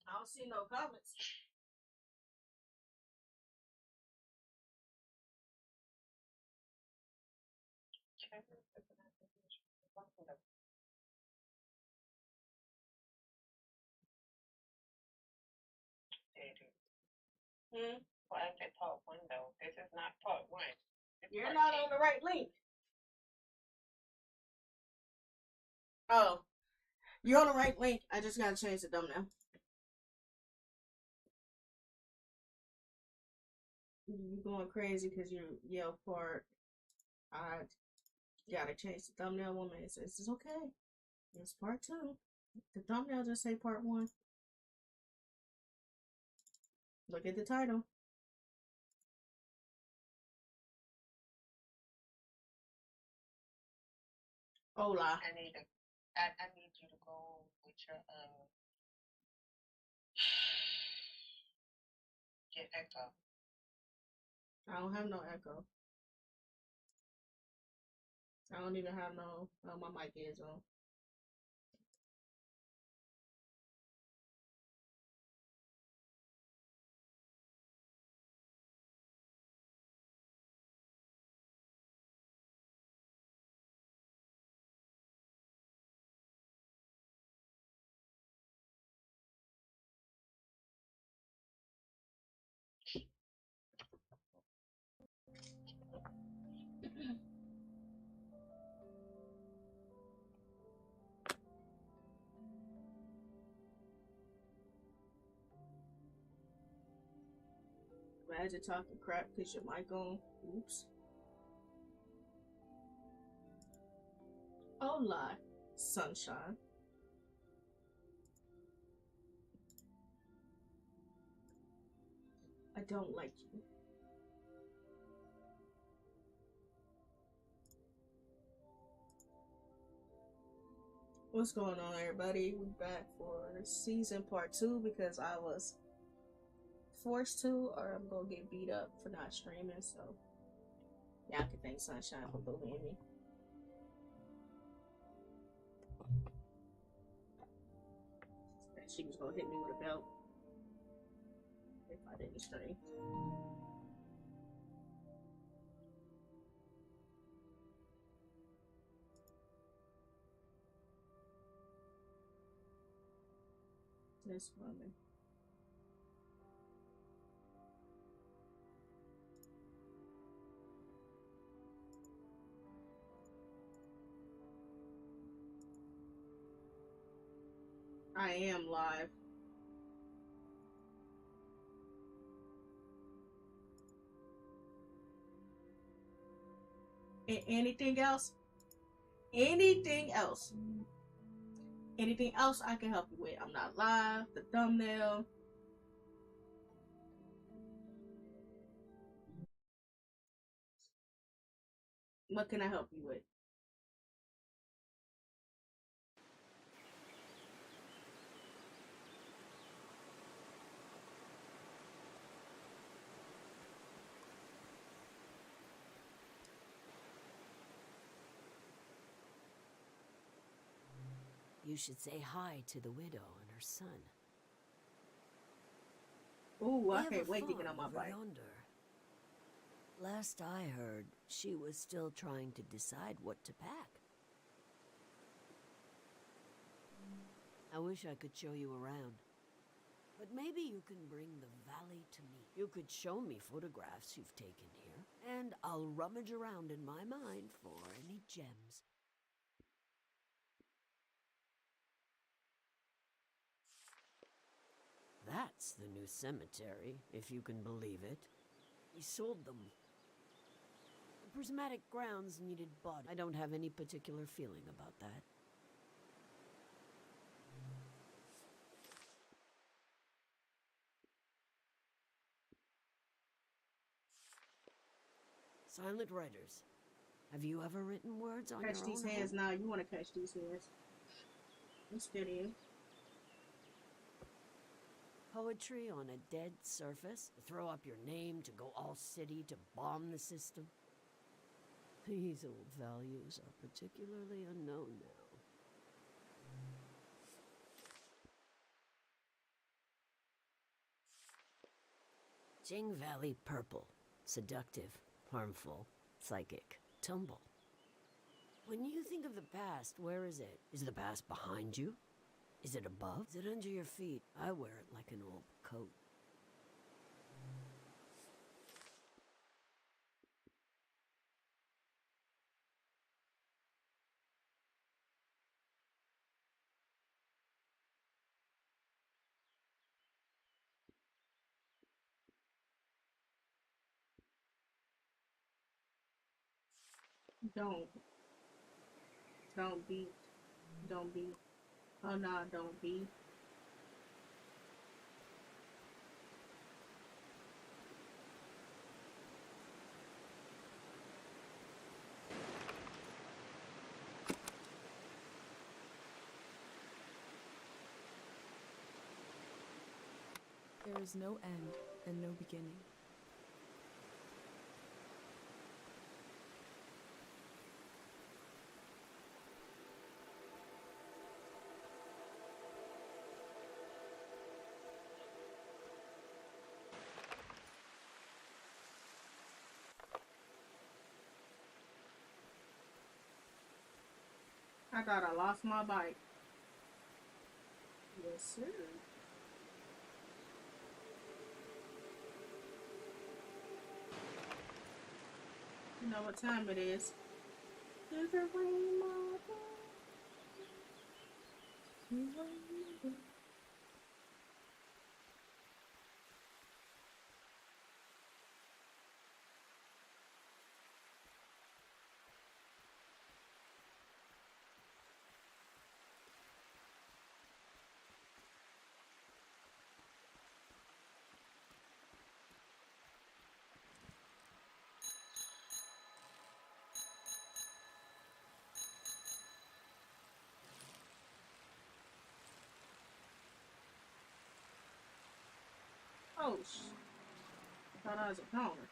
I don't see no comments. Hmm? Well, I said part one though. This is not part one. You're not on the right link. Oh, you're on the right link. I just gotta change the thumbnail. You're going crazy because you yell part. I gotta change the thumbnail. Woman, it says it's okay. It's part two. The thumbnail just say part one. Look at the title. Hola. I need you to go with your get echo. I don't have no echo. I don't even have no. Oh, my mic is on. Imagine talking crap because your mic on. Oops. Hola, sunshine. I don't like you. What's going on, everybody? We're back for season part two because I was forced to, or I'm gonna get beat up for not streaming. So y'all can thank Sunshine for bullying me. She was gonna hit me with a belt if I didn't stream. This woman. I am live. Anything else? Anything else? Anything else I can help you with? I'm not live. The thumbnail. What can I help you with? You should say hi to the widow and her son. Ooh, I can't wait to get on my bike. Yonder. Last I heard, she was still trying to decide what to pack. I wish I could show you around. But maybe you can bring the valley to me. You could show me photographs you've taken here, and I'll rummage around in my mind for any gems. That's the new cemetery, if you can believe it. We sold them. The prismatic grounds needed bodies. I don't have any particular feeling about that. Silent writers. Have you ever written words on Catch your these own hands home? now. You want to catch these hands. I'm studying. Poetry on a dead surface? To throw up your name, to go all city, to bomb the system? These old values are particularly unknown now. Jing Valley purple. Seductive, harmful, psychic, tumble. When you think of the past, where is it? Is the past behind you? Is it above? Is it under your feet? I wear it like an old coat. Don't. Don't beat. Don't beat. Oh nah, don't beat. There is no end and no beginning. I thought I lost my bike. Yes, sir. You know what time it is. There's a rainbow. Oh, I thought I was a counter.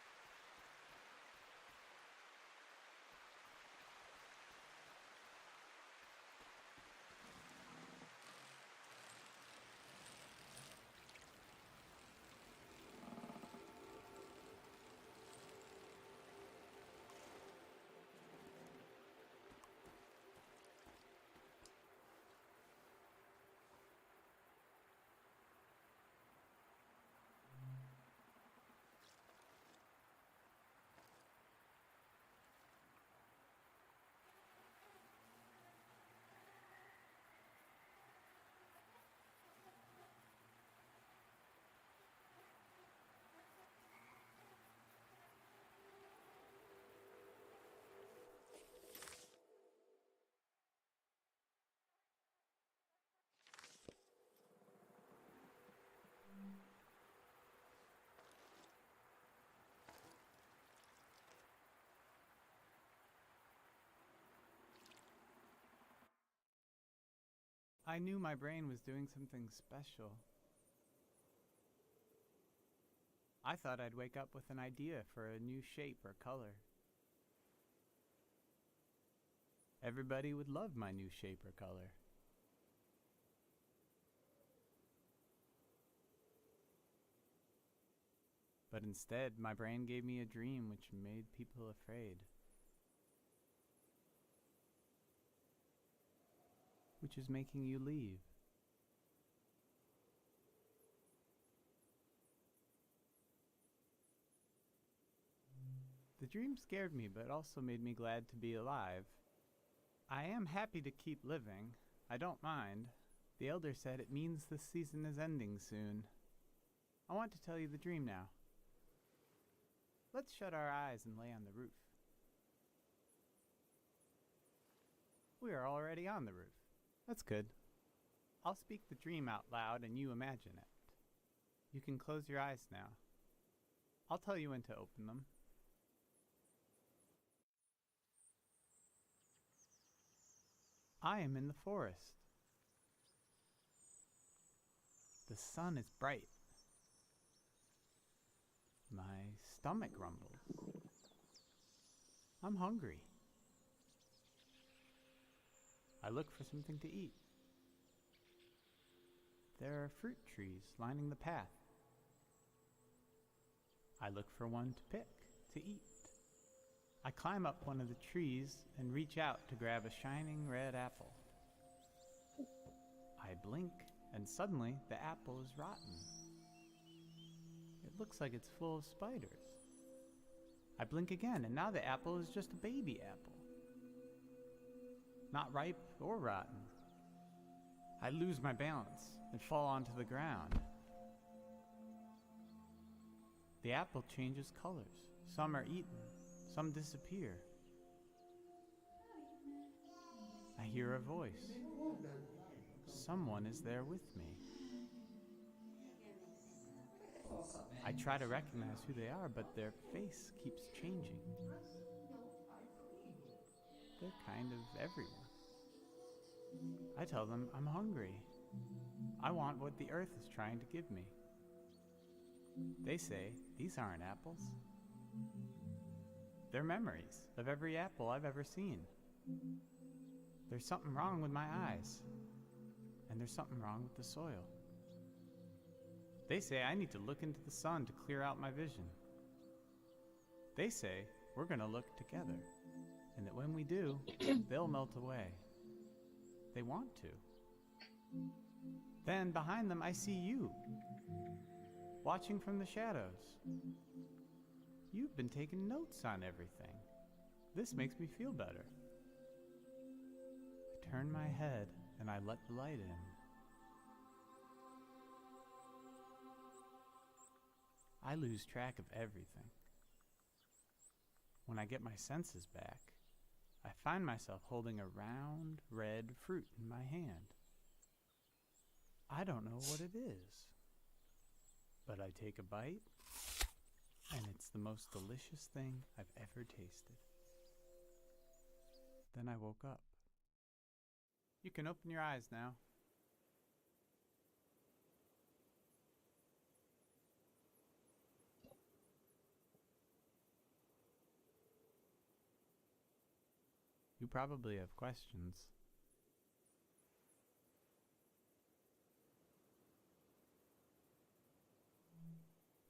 I knew my brain was doing something special. I thought I'd wake up with an idea for a new shape or color. Everybody would love my new shape or color. But instead, my brain gave me a dream which made people afraid. Which is making you leave. The dream scared me, but also made me glad to be alive. I am happy to keep living. I don't mind. The elder said it means the season is ending soon. I want to tell you the dream now. Let's shut our eyes and lay on the roof. We are already on the roof. That's good. I'll speak the dream out loud and you imagine it. You can close your eyes now. I'll tell you when to open them. I am in the forest. The sun is bright. My stomach rumbles. I'm hungry. I look for something to eat. There are fruit trees lining the path. I look for one to pick, to eat. I climb up one of the trees and reach out to grab a shining red apple. I blink, and suddenly the apple is rotten. It looks like it's full of spiders. I blink again, and now the apple is just a baby apple. Not ripe or rotten. I lose my balance and fall onto the ground. The apple changes colors. Some are eaten, some disappear. I hear a voice. Someone is there with me. I try to recognize who they are, but their face keeps changing. They're kind of everywhere. I tell them I'm hungry. I want what the earth is trying to give me. They say, these aren't apples. They're memories of every apple I've ever seen. There's something wrong with my eyes. And there's something wrong with the soil. They say I need to look into the sun to clear out my vision. They say we're going to look together, and that when we do, they'll melt away. They want to. Then behind them I see you, watching from the shadows. You've been taking notes on everything. This makes me feel better. I turn my head and I let the light in. I lose track of everything. When I get my senses back, I find myself holding a round, red fruit in my hand. I don't know what it is, but I take a bite, and it's the most delicious thing I've ever tasted. Then I woke up. You can open your eyes now. You probably have questions.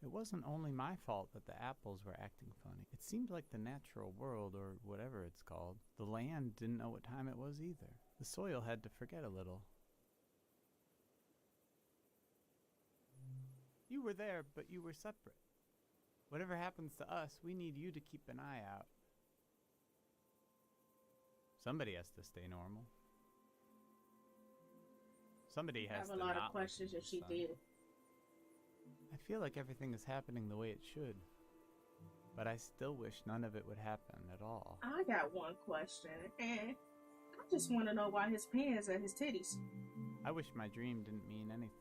It wasn't only my fault that the apples were acting funny. It seemed like the natural world, or whatever it's called, the land didn't know what time it was either. The soil had to forget a little. You were there, but you were separate. Whatever happens to us, we need you to keep an eye out. Somebody has to stay normal. Somebody has to I have a lot not of questions look that at she the sun. did. I feel like everything is happening the way it should. But I still wish none of it would happen at all. I got one question, and I just want to know why his pants at his titties. I wish my dream didn't mean anything.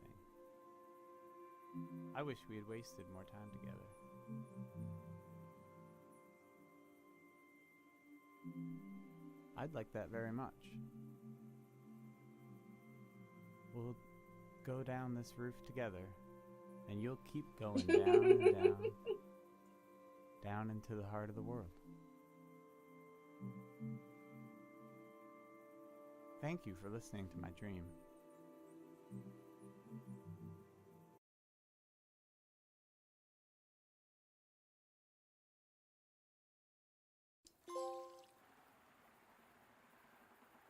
I wish we had wasted more time together. I'd like that very much. We'll go down this roof together, and you'll keep going down and down, down into the heart of the world. Thank you for listening to my dream.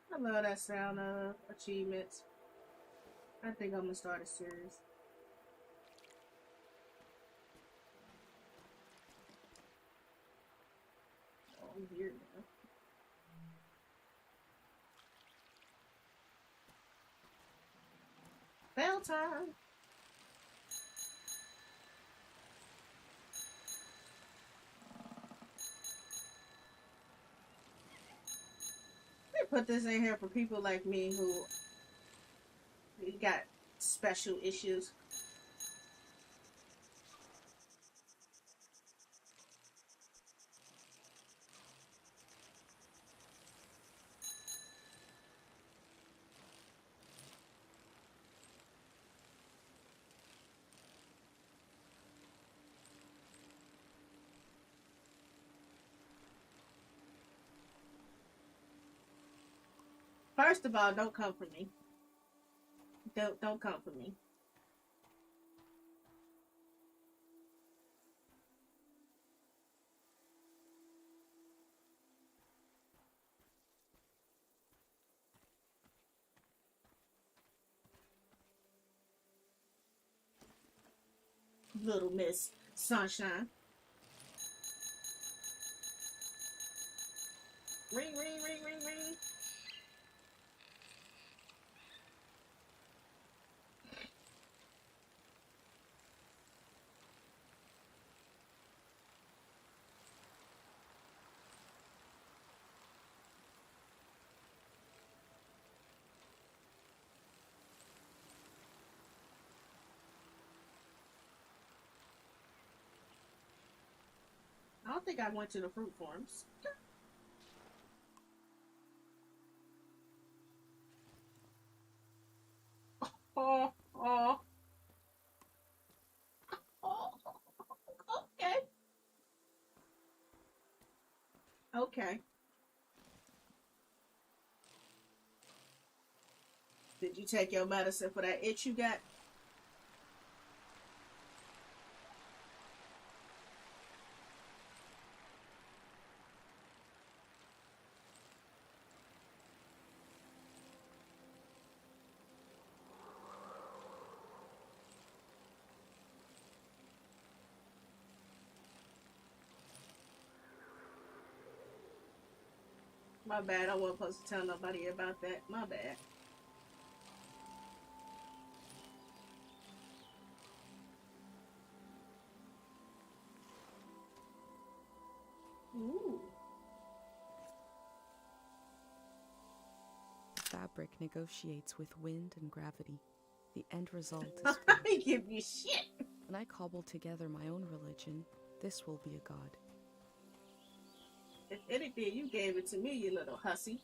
I love that sound of achievements. I think I'm gonna start a series. Oh, I'm here now. Bell time. They put this in here for people like me who got special issues. First of all, don't come for me. Don't come for me. Little Miss Sunshine. Ring, ring, ring, ring, ring. I don't think I went to the fruit farms. Oh, oh, oh. Okay. Okay. Did you take your medicine for that itch you got? My bad. I wasn't supposed to tell nobody about that. My bad. Ooh. Fabric negotiates with wind and gravity. The end result is I ain't give you shit. when I cobble together my own religion, this will be a god. If anything, you gave it to me, you little hussy.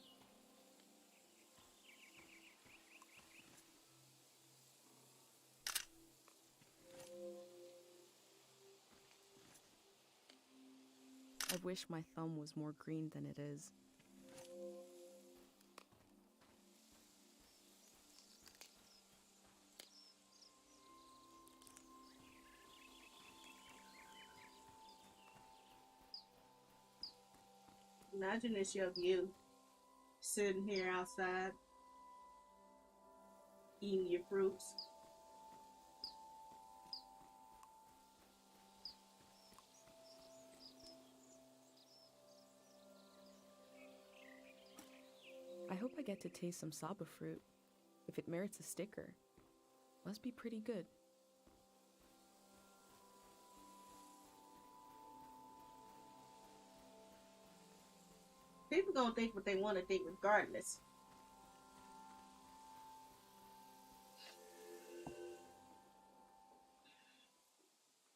I wish my thumb was more green than it is. Imagine it's your view. Sitting here outside, eating your fruits. I hope I get to taste some saba fruit. If it merits a sticker, must be pretty good. People gonna think what they want to think regardless.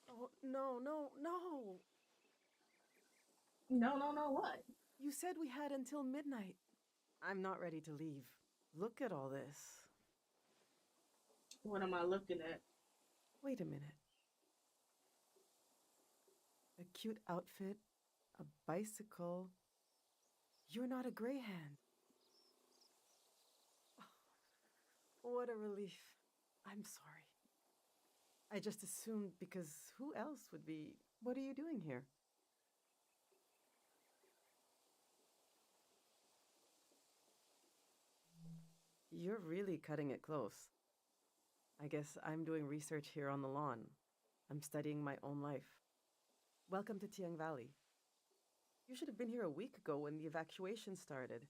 Oh, no, no, no. No, no, no, what? You said we had until midnight. I'm not ready to leave. Look at all this. What am I looking at? Wait a minute. A cute outfit, a bicycle. You're not a greyhound. What a relief. I'm sorry. I just assumed because who else would be? What are you doing here? You're really cutting it close. I guess I'm doing research here on the lawn. I'm studying my own life. Welcome to Tiang Valley. You should have been here a week ago when the evacuation started.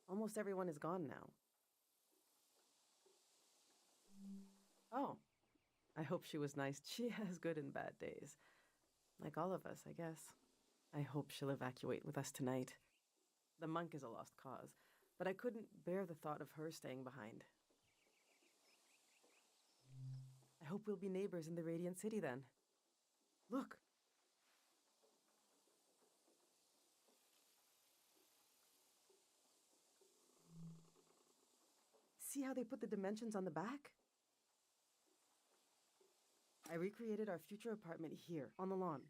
Almost everyone is gone now. Oh, I hope she was nice. She has good and bad days. Like all of us, I guess. I hope she'll evacuate with us tonight. The monk is a lost cause, but I couldn't bear the thought of her staying behind. I hope we'll be neighbors in the Radiant City then. Look! See how they put the dimensions on the back? I recreated our future apartment here, on the lawn.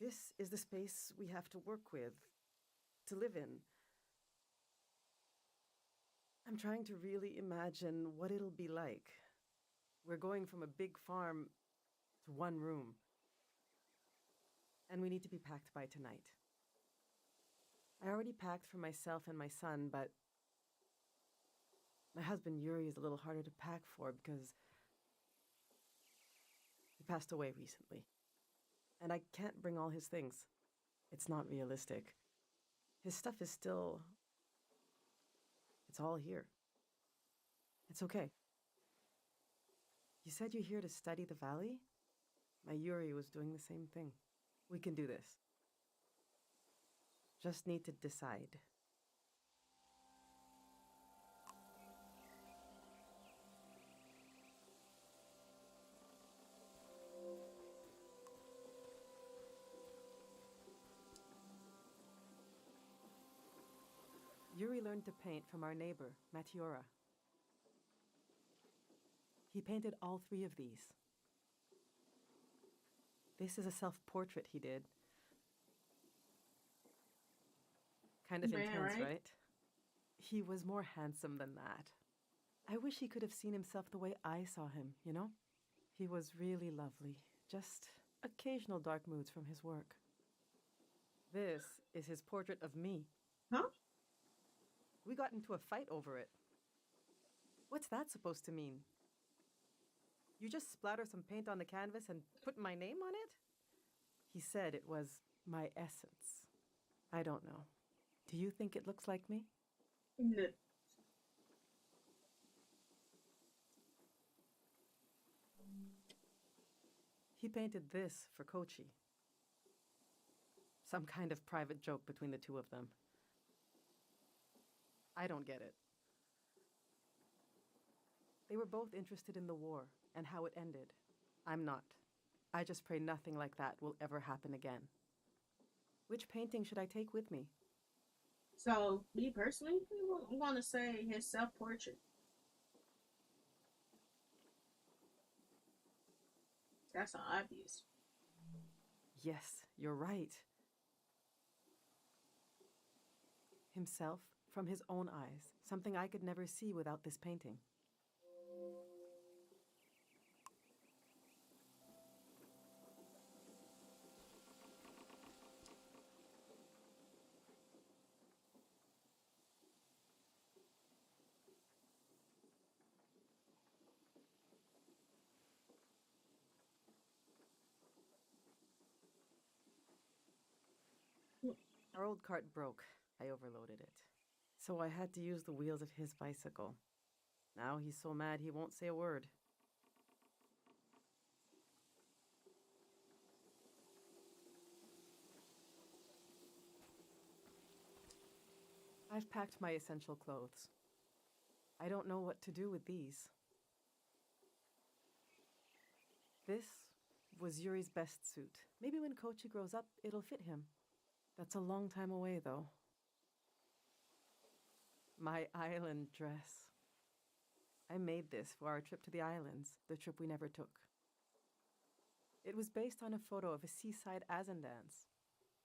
This is the space we have to work with, to live in. I'm trying to really imagine what it'll be like. We're going from a big farm to one room. And we need to be packed by tonight. I already packed for myself and my son, but my husband Yuri is a little harder to pack for because passed away recently. And I can't bring all his things. It's not realistic. His stuff is still... It's all here. It's okay. You said you're here to study the valley? My Yuri was doing the same thing. We can do this. Just need to decide. Yuri learned to paint from our neighbor, Matiora. He painted all 3 of these. This is a self-portrait he did. Kind of Man, intense, right? right? He was more handsome than that. I wish he could have seen himself the way I saw him, you know? He was really lovely. Just occasional dark moods from his work. This is his portrait of me. Huh? We got into a fight over it. What's that supposed to mean? You just splatter some paint on the canvas and put my name on it? He said it was my essence. I don't know. Do you think it looks like me? No. He painted this for Kochi. Some kind of private joke between the 2 of them. I don't get it. They were both interested in the war and how it ended. I'm not. I just pray nothing like that will ever happen again. Which painting should I take with me? So, me personally, I'm going to say his self-portrait. That's obvious. Yes, you're right. Himself from his own eyes, something I could never see without this painting. Our old cart broke. I overloaded it. So I had to use the wheels of his bicycle. Now he's so mad he won't say a word. I've packed my essential clothes. I don't know what to do with these. This was Yuri's best suit. Maybe when Kochi grows up, it'll fit him. That's a long time away, though. My island dress. I made this for our trip to the islands, the trip we never took. It was based on a photo of a seaside Azan dance.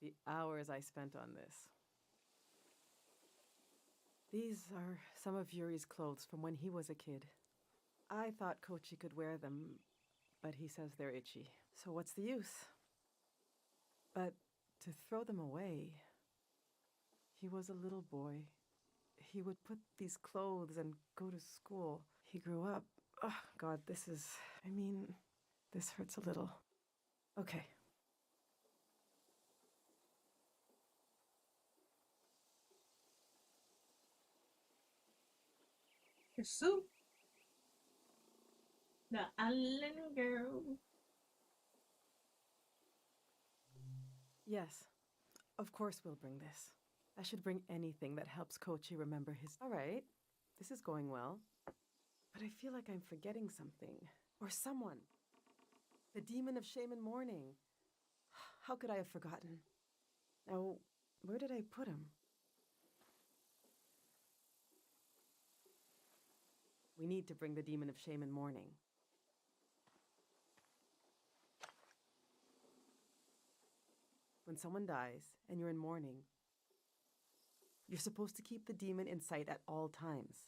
The hours I spent on this. These are some of Yuri's clothes from when he was a kid. I thought Kochi could wear them, but he says they're itchy. So what's the use? But to throw them away... He was a little boy. He would put these clothes and go to school. He grew up. Oh, God, this hurts a little. Okay. His suit. The island girl. Yes, of course we'll bring this. I should bring anything that helps Kochi remember his... All right, this is going well. But I feel like I'm forgetting something. Or someone. The demon of shame and mourning. How could I have forgotten? Now, where did I put him? We need to bring the demon of shame and mourning. When someone dies and you're in mourning, you're supposed to keep the demon in sight at all times.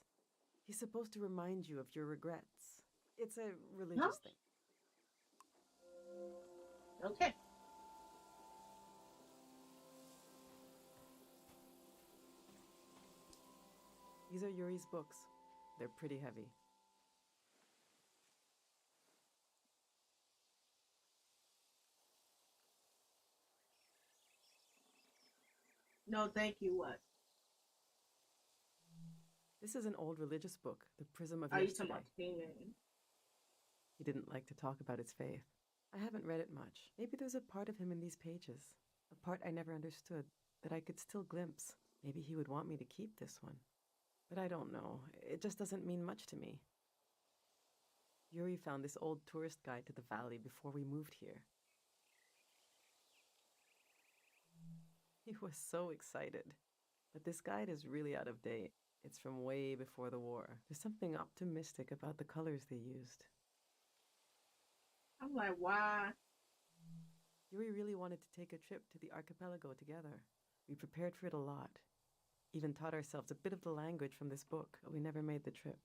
He's supposed to remind you of your regrets. It's a religious thing. Okay. These are Yuri's books. They're pretty heavy. No, thank you. What? This is an old religious book, The Prism of Are you Yesterday. talking about the demon? He didn't like to talk about his faith. I haven't read it much. Maybe there's a part of him in these pages, a part I never understood, that I could still glimpse. Maybe he would want me to keep this one. But I don't know. It just doesn't mean much to me. Yuri found this old tourist guide to the valley before we moved here. He was so excited. But this guide is really out of date. It's from way before the war. There's something optimistic about the colors they used. I'm like, why? Yuri really wanted to take a trip to the archipelago together. We prepared for it a lot. Even taught ourselves a bit of the language from this book, but we never made the trip.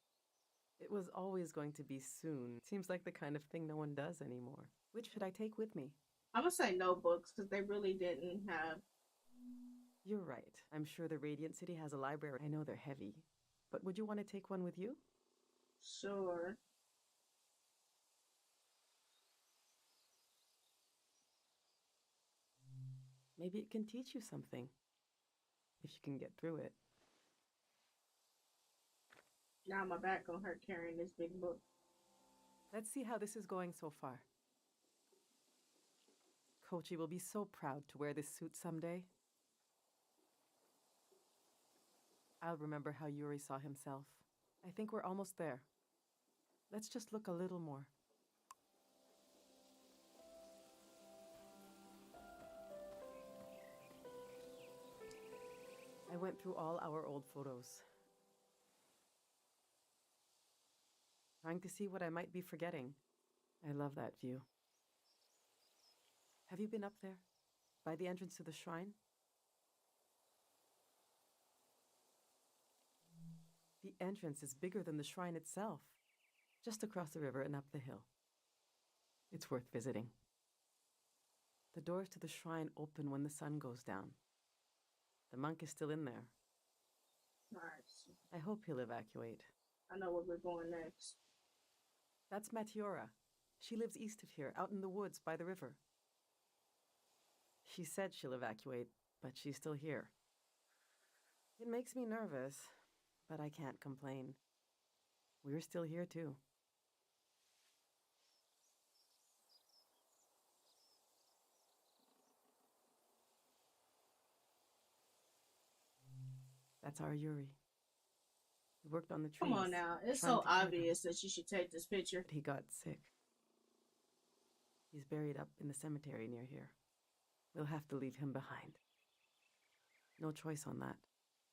It was always going to be soon. Seems like the kind of thing no one does anymore. Which should I take with me? I'm gonna say no books because they really didn't have. You're right. I'm sure the Radiant City has a library. I know they're heavy. But would you want to take one with you? Sure. Maybe it can teach you something. If you can get through it. Now my back gonna hurt carrying this big book. Let's see how this is going so far. Kochi will be so proud to wear this suit someday. I'll remember how Yuri saw himself. I think we're almost there. Let's just look a little more. I went through all our old photos, trying to see what I might be forgetting. I love that view. Have you been up there? By the entrance to the shrine? The entrance is bigger than the shrine itself, just across the river and up the hill. It's worth visiting. The doors to the shrine open when the sun goes down. The monk is still in there. Nice. I hope he'll evacuate. I know where we're going next. That's Matiora. She lives east of here, out in the woods by the river. She said she'll evacuate, but she's still here. It makes me nervous, but I can't complain. We're still here too. That's our Yuri. He worked on the trees. Come on now. It's trying so to cure them, obvious that you should take this picture. but he got sick. He's buried up in the cemetery near here. We'll have to leave him behind. No choice on that.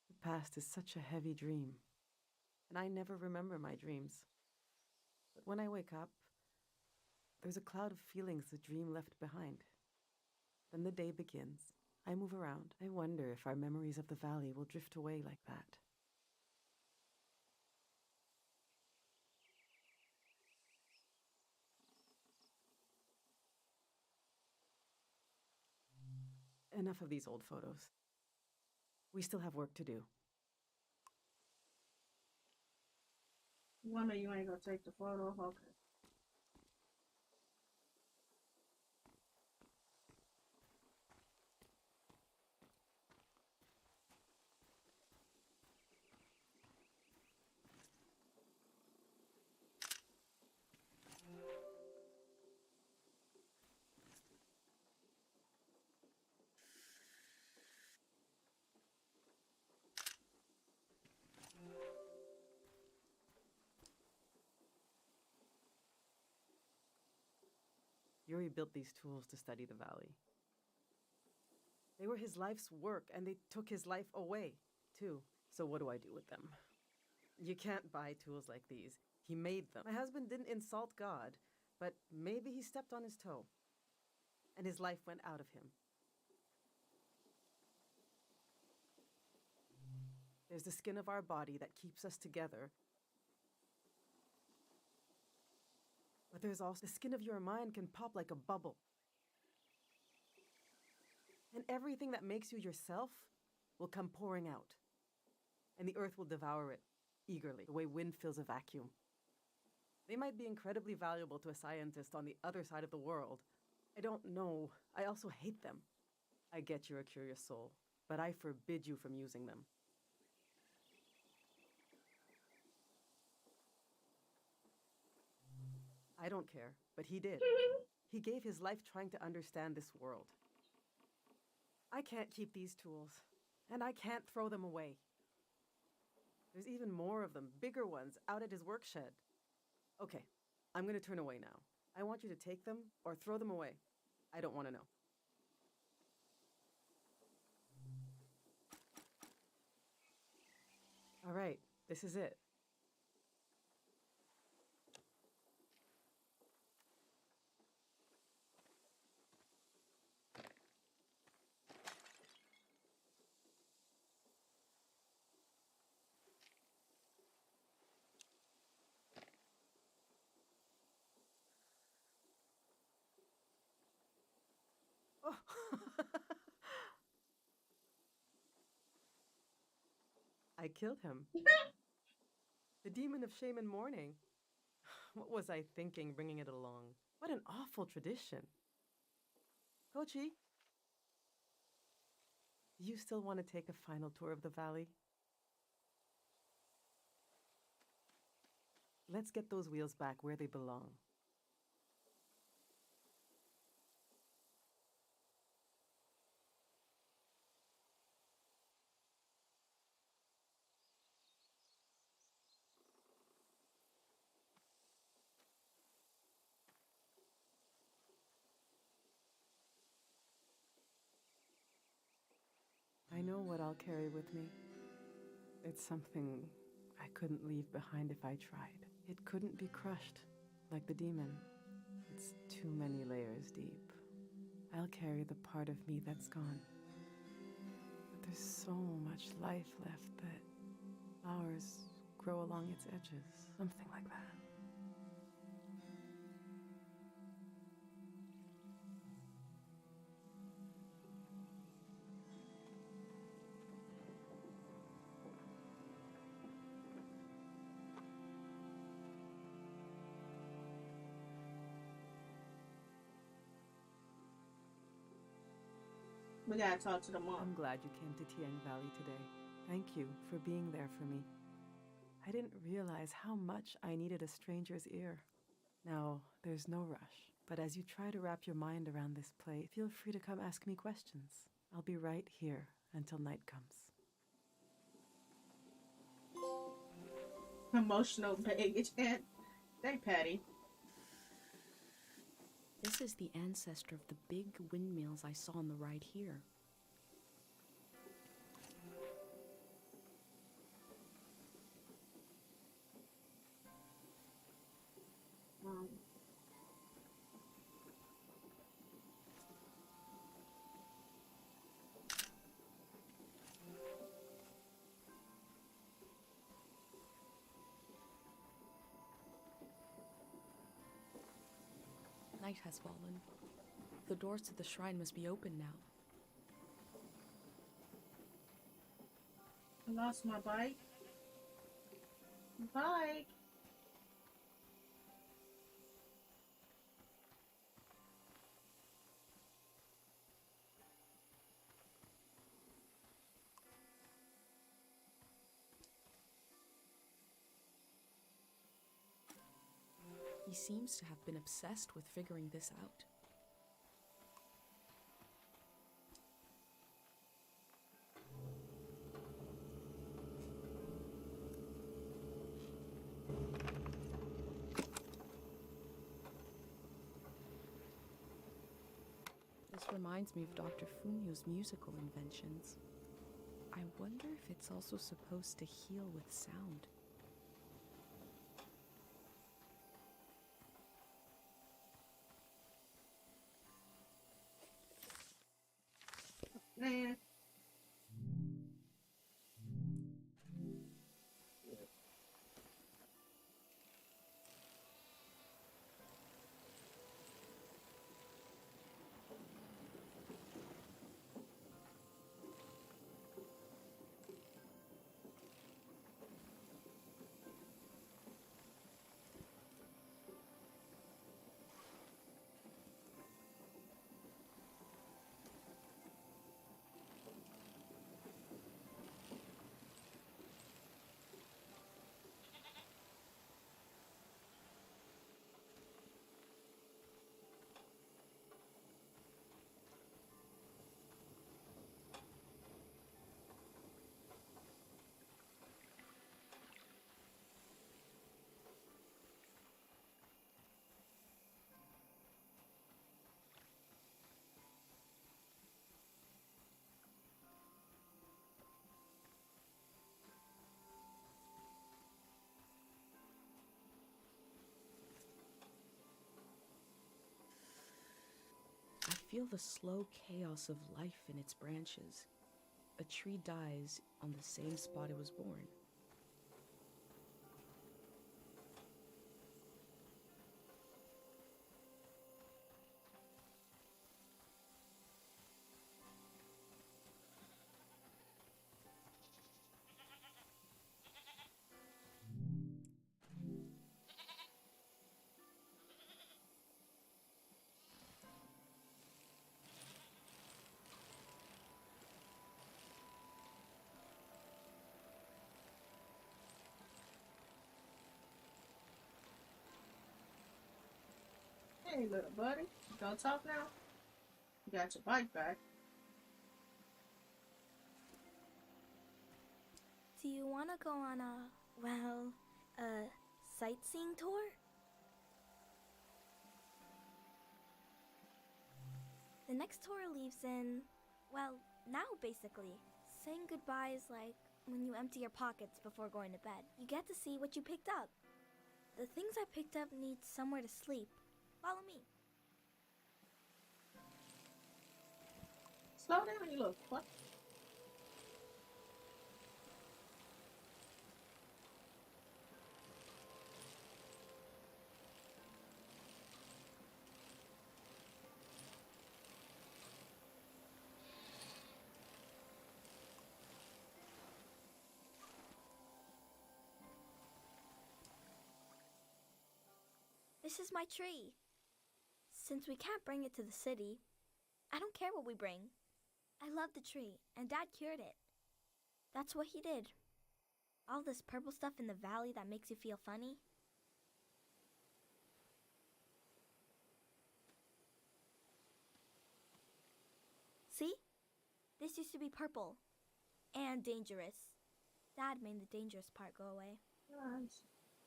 The past is such a heavy dream, and I never remember my dreams. But when I wake up, there's a cloud of feelings the dream left behind. Then the day begins. I move around. I wonder if our memories of the valley will drift away like that. Enough of these old photos. We still have work to do. Woman, you ain't gonna take the photo? Okay. Yuri built these tools to study the valley. They were his life's work, and they took his life away, too. So what do I do with them? You can't buy tools like these. He made them. My husband didn't insult God, but maybe he stepped on his toe, and his life went out of him. There's the skin of our body that keeps us together. But there's also the skin of your mind can pop like a bubble. And everything that makes you yourself will come pouring out. And the earth will devour it eagerly, the way wind fills a vacuum. They might be incredibly valuable to a scientist on the other side of the world. I don't know. I also hate them. I get you're a curious soul. but I forbid you from using them. I don't care, but he did. He gave his life trying to understand this world. I can't keep these tools, and I can't throw them away. There's even more of them, bigger ones, out at his work shed. Okay, I'm going to turn away now. I want you to take them or throw them away. I don't want to know. All right, this is it. Oh. I killed him. The demon of shame and mourning. What was I thinking bringing it along? What an awful tradition. Kochi, do you still want to take a final tour of the valley? Let's get those wheels back where they belong. I know what I'll carry with me. It's something I couldn't leave behind if I tried. It couldn't be crushed, like the demon. It's too many layers deep. I'll carry the part of me that's gone. But there's so much life left that flowers grow along its edges. Something like that. We gotta talk to the mom. I'm glad you came to Tiang Valley today. Thank you for being there for me. I didn't realize how much I needed a stranger's ear. Now, there's no rush, but as you try to wrap your mind around this play, feel free to come ask me questions. I'll be right here until night comes. Emotional baggage. Thank Patty. This is the ancestor of the big windmills I saw on the ride here. Night has fallen. The doors to the shrine must be open now. I lost my bike. Bike. He seems to have been obsessed with figuring this out. This reminds me of Dr. Funyo's musical inventions. I wonder if it's also supposed to heal with sound. Nah. feel the slow chaos of life in its branches. A tree dies on the same spot it was born. Hey, little buddy. You gonna talk now? You got your bike back. Do you want to go on a sightseeing tour? The next tour leaves in, well, now basically. Saying goodbye is like when you empty your pockets before going to bed. You get to see what you picked up. The things I picked up need somewhere to sleep. Follow me. Slow down, you little fuck. This is my tree. Since we can't bring it to the city, I don't care what we bring. I love the tree, and Dad cured it. That's what he did. All this purple stuff in the valley that makes you feel funny. See? This used to be purple. And dangerous. Dad made the dangerous part go away. Nice.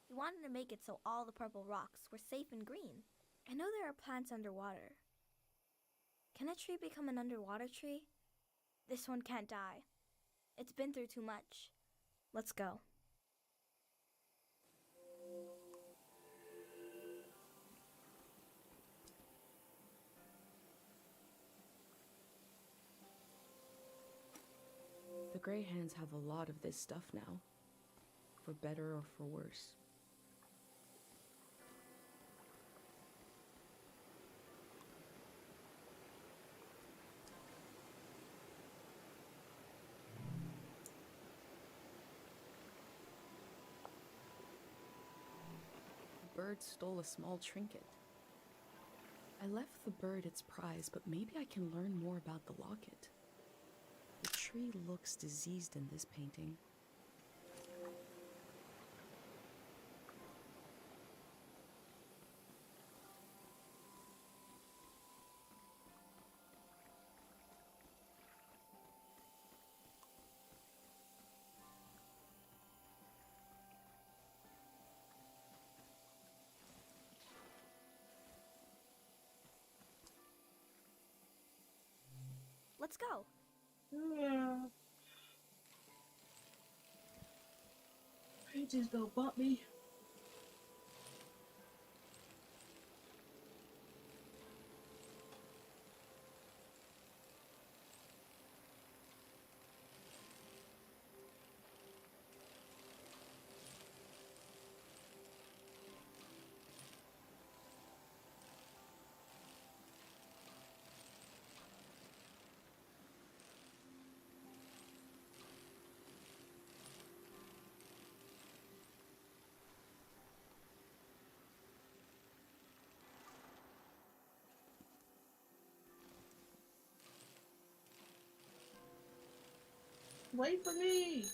He wanted to make it so all the purple rocks were safe and green. I know there are plants underwater. Can a tree become an underwater tree? This one can't die. It's been through too much. Let's go. The Grey Hands have a lot of this stuff now, for better or for worse. The bird stole a small trinket. I left the bird its prize, but maybe I can learn more about the locket. The tree looks diseased in this painting. Let's go. Yeah. He just go bump me. Wait for me.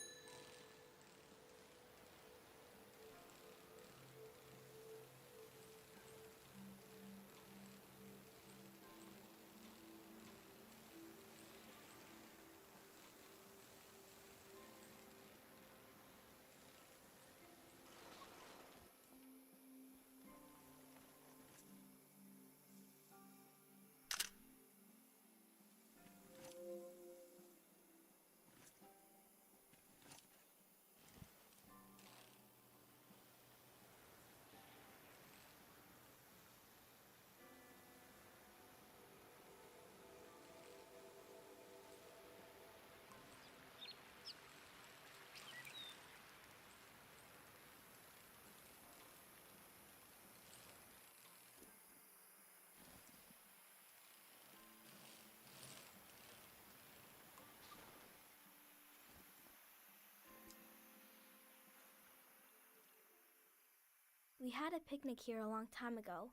We had a picnic here a long time ago.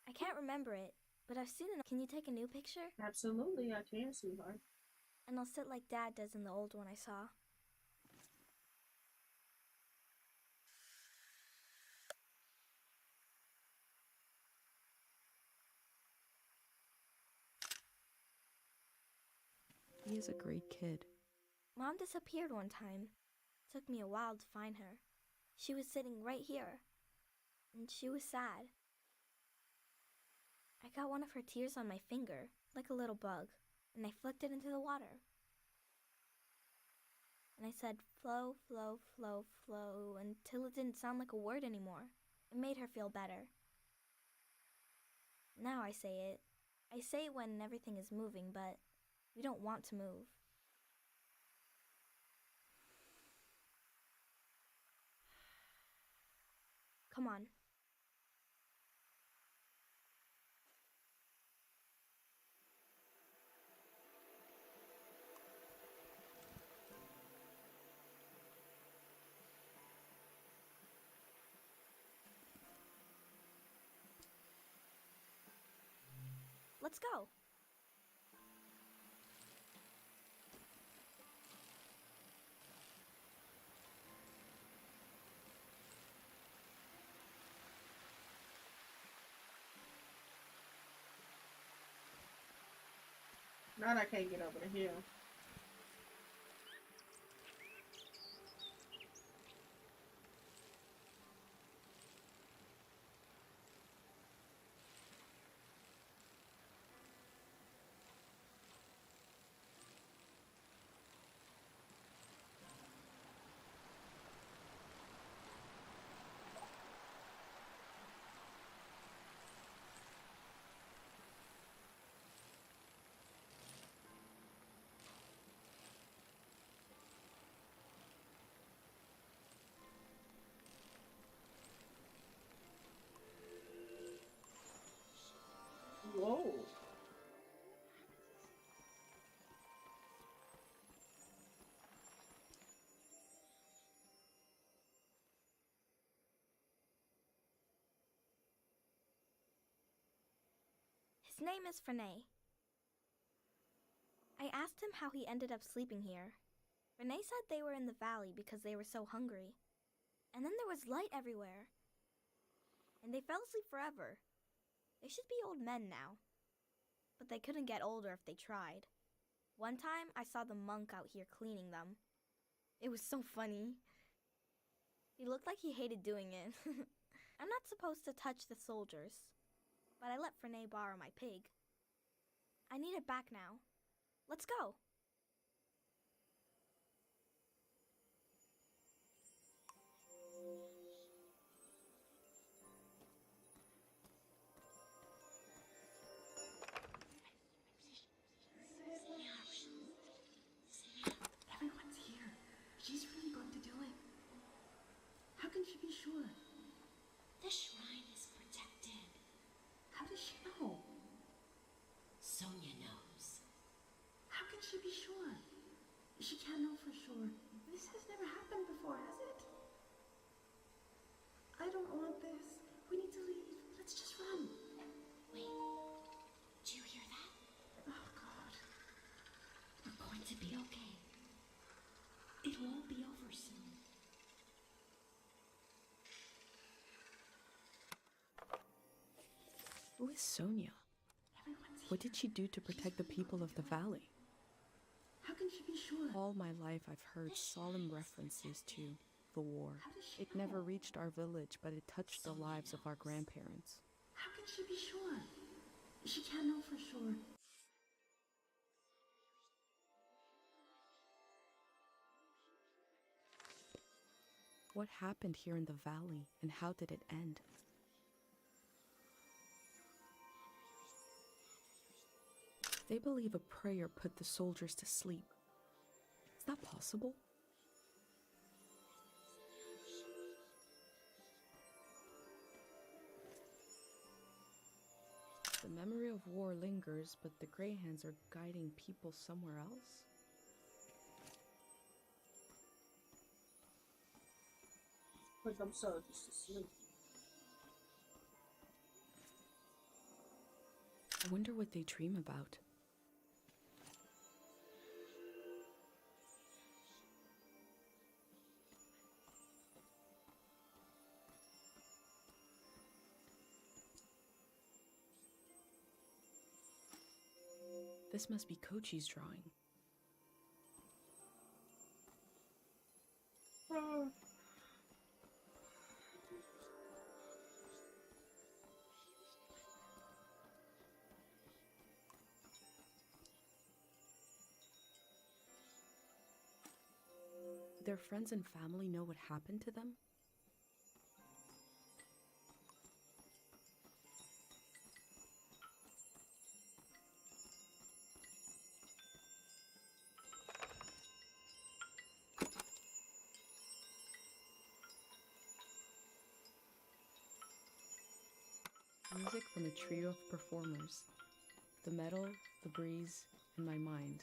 I can't remember it, but I've seen it. Can you take a new picture? Absolutely, I can, sweetheart. And I'll sit like Dad does in the old one I saw. He is a great kid. Mom disappeared one time. Took me a while to find her. She was sitting right here, and she was sad. I got one of her tears on my finger, like a little bug, and I flicked it into the water. And I said, flow, flow, flow, flow, until it didn't sound like a word anymore. It made her feel better. Now I say it. I say it when everything is moving, but we don't want to move. Come on. Let's go. Not I can't get over the hill. Whoa. His name is Frenay. I asked him how he ended up sleeping here. Frenay said they were in the valley because they were so hungry. And then there was light everywhere. And they fell asleep forever. They should be old men now. But they couldn't get older if they tried. One time, I saw the monk out here cleaning them. It was so funny. He looked like he hated doing it. I'm not supposed to touch the soldiers, but I let Frenay borrow my pig. I need it back now. Let's go. Everyone's here. She's really going to do it. How can she be sure? The shrine is protected. How does she know? Sonia knows. How can she be sure? She can't know for sure. This has never happened before, has it? I don't want this. We need to leave. Let's just run. Wait. Do you hear that? Oh, God. We're going to be okay. It'll all be over soon. Who is Sonia? Everyone's here. What did she do to protect the people of the valley? How can she be sure? All my life I've heard solemn references to the war. How does she It know? never reached our village, but it touched the lives of our grandparents. How can she be sure? She can't know for sure. What happened here in the valley, and how did it end? They believe a prayer put the soldiers to sleep. Is that possible? The memory of war lingers, but the Grey Hands are guiding people somewhere else? Put them soldiers to sleep. I wonder what they dream about. This must be Kochi's drawing. Their friends and family know what happened to them? Music from a trio of performers. The metal, the breeze, and my mind.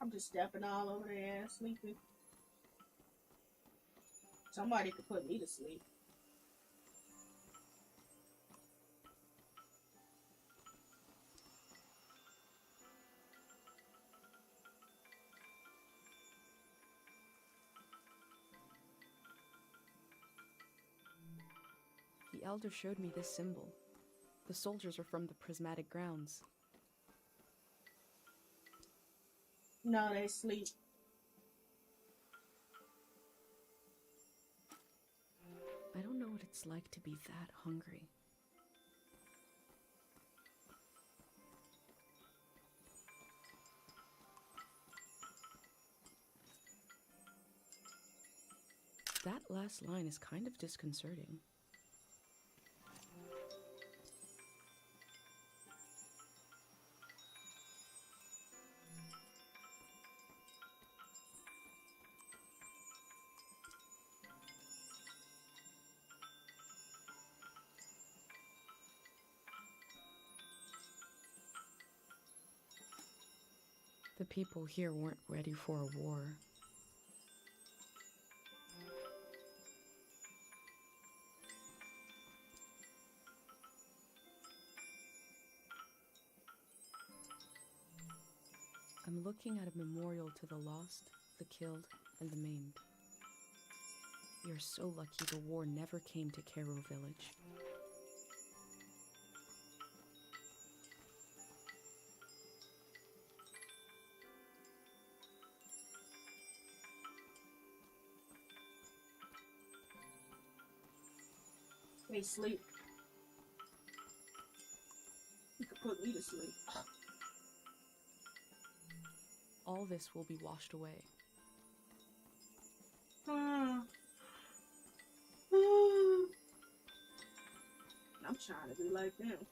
I'm just stepping all over there, sleeping. Somebody could put me to sleep. The elder showed me this symbol. The soldiers are from the prismatic grounds. No, they sleep. I don't know what it's like to be that hungry. That last line is kind of disconcerting. The people here weren't ready for a war. I'm looking at a memorial to the lost, the killed, and the maimed. We are so lucky the war never came to Cairo village. They sleep. You could put me to sleep. All this will be washed away. I'm trying to be like them.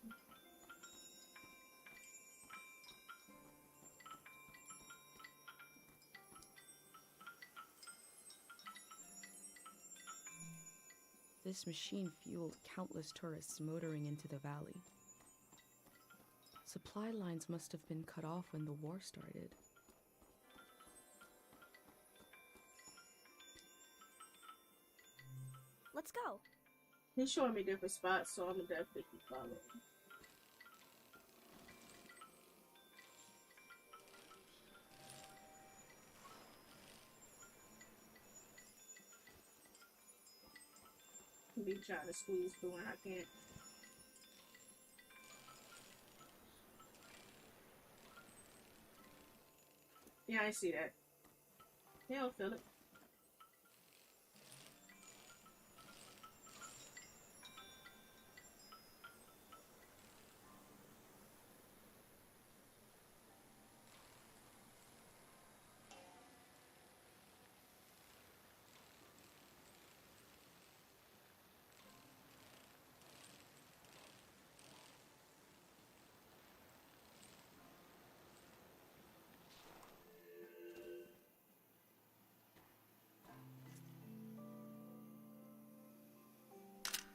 This machine fueled countless tourists motoring into the valley. Supply lines must have been cut off when the war started. Let's go. He's showing me different spots, so I'm gonna definitely keep following. Be trying to squeeze through and I can't. Yeah, I see that. He don't feel it.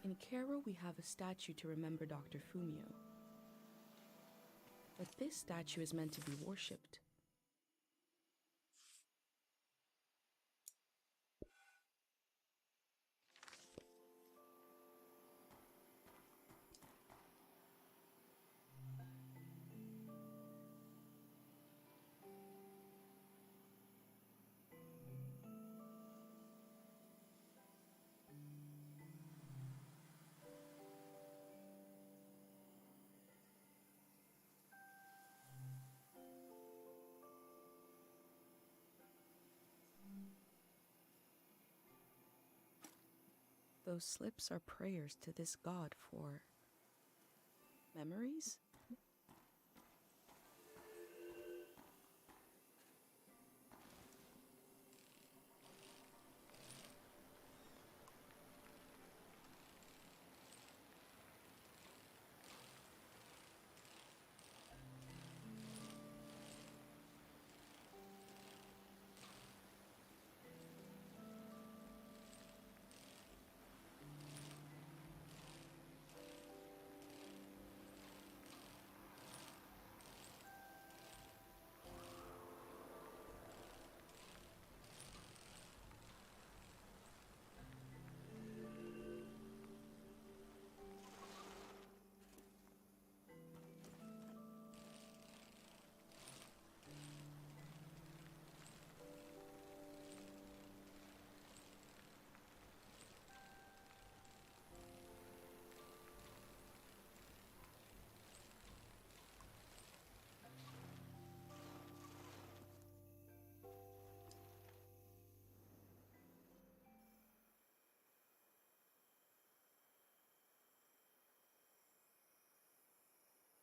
In Cairo, we have a statue to remember Dr. Fumio. But this statue is meant to be worshipped. Those slips are prayers to this god for memories?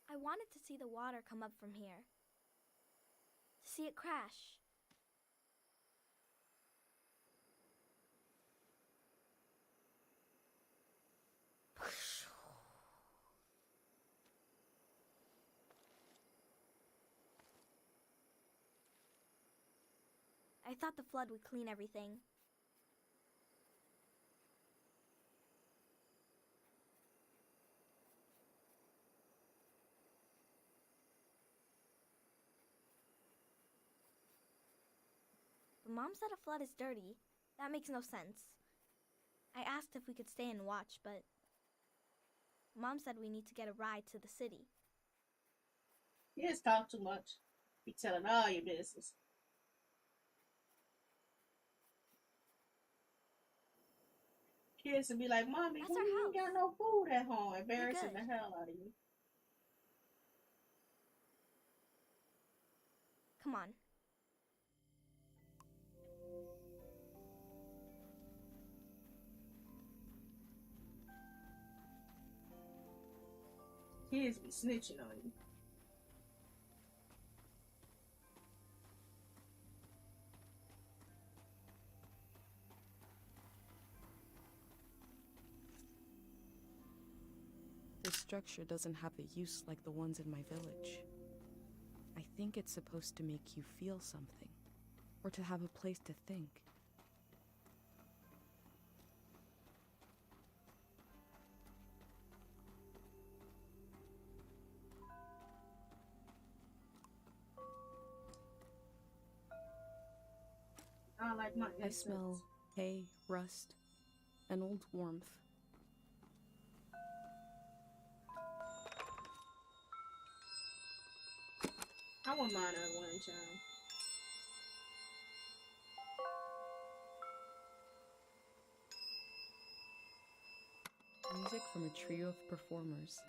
I wanted to see the water come up from here. To see it crash. I thought the flood would clean everything. But Mom said a flood is dirty. That makes no sense. I asked if we could stay and watch, but Mom said we need to get a ride to the city. You just talk too much. Be telling all your business. Kids would be like, Mommy, That's who our you ain't got house. no food at home? Embarrassing good. the hell out of you. Come on. Kids be snitching on you. This structure doesn't have a use like the ones in my village. I think it's supposed to make you feel something, or to have a place to think. I like my I incense. smell hay, rust, and old warmth. I wouldn't mind her one child. Music from a trio of performers.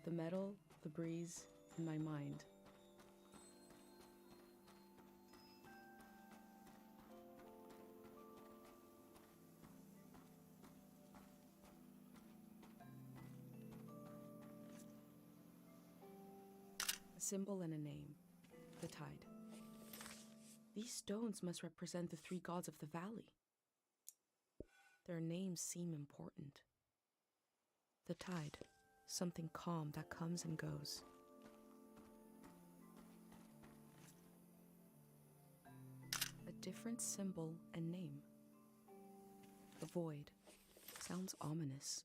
The metal, the breeze, and my mind. A symbol and a name. The tide. These stones must represent the three gods of the valley. Their names seem important. The tide, something calm that comes and goes. A different symbol and name. The void. Sounds ominous.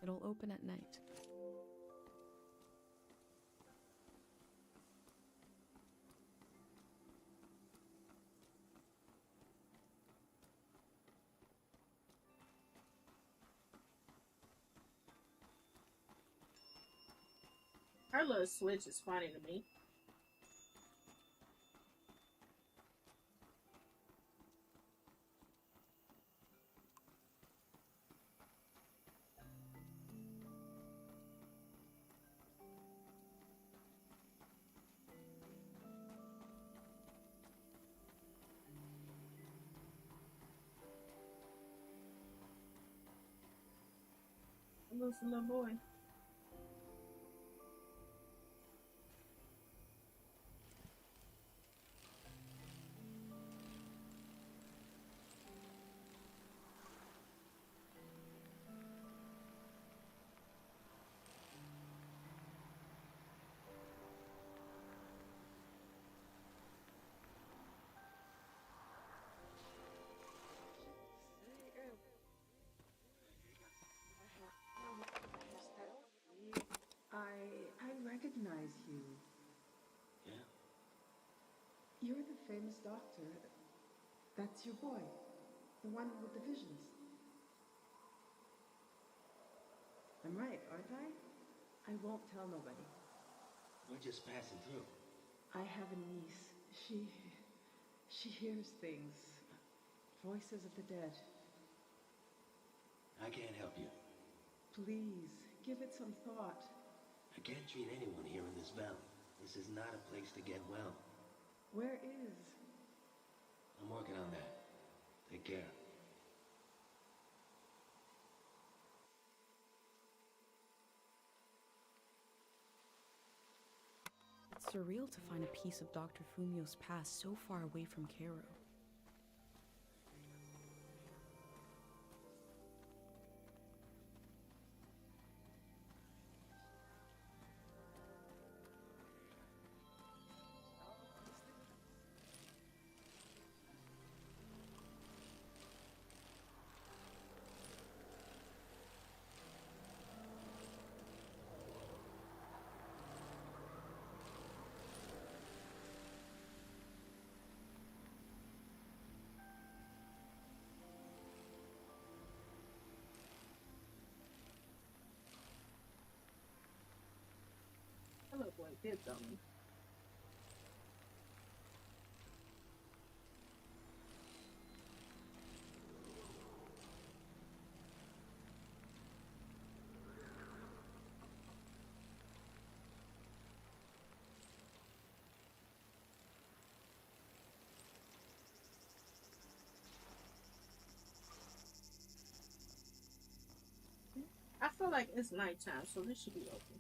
It'll open at night. Her little switch is funny to me. Who's the little boy? I recognize you. Yeah? You're the famous doctor. That's your boy. The one with the visions. I'm right, aren't I? I won't tell nobody. We're just passing through. I have a niece. She hears things. Voices of the dead. I can't help you. Please, give it some thought. I can't treat anyone here in this valley. This is not a place to get well. Where is? I'm working on that. Take care. It's surreal to find a piece of Dr. Fumio's past so far away from Cairo. That little boy did something. I feel like it's nighttime, so this should be open.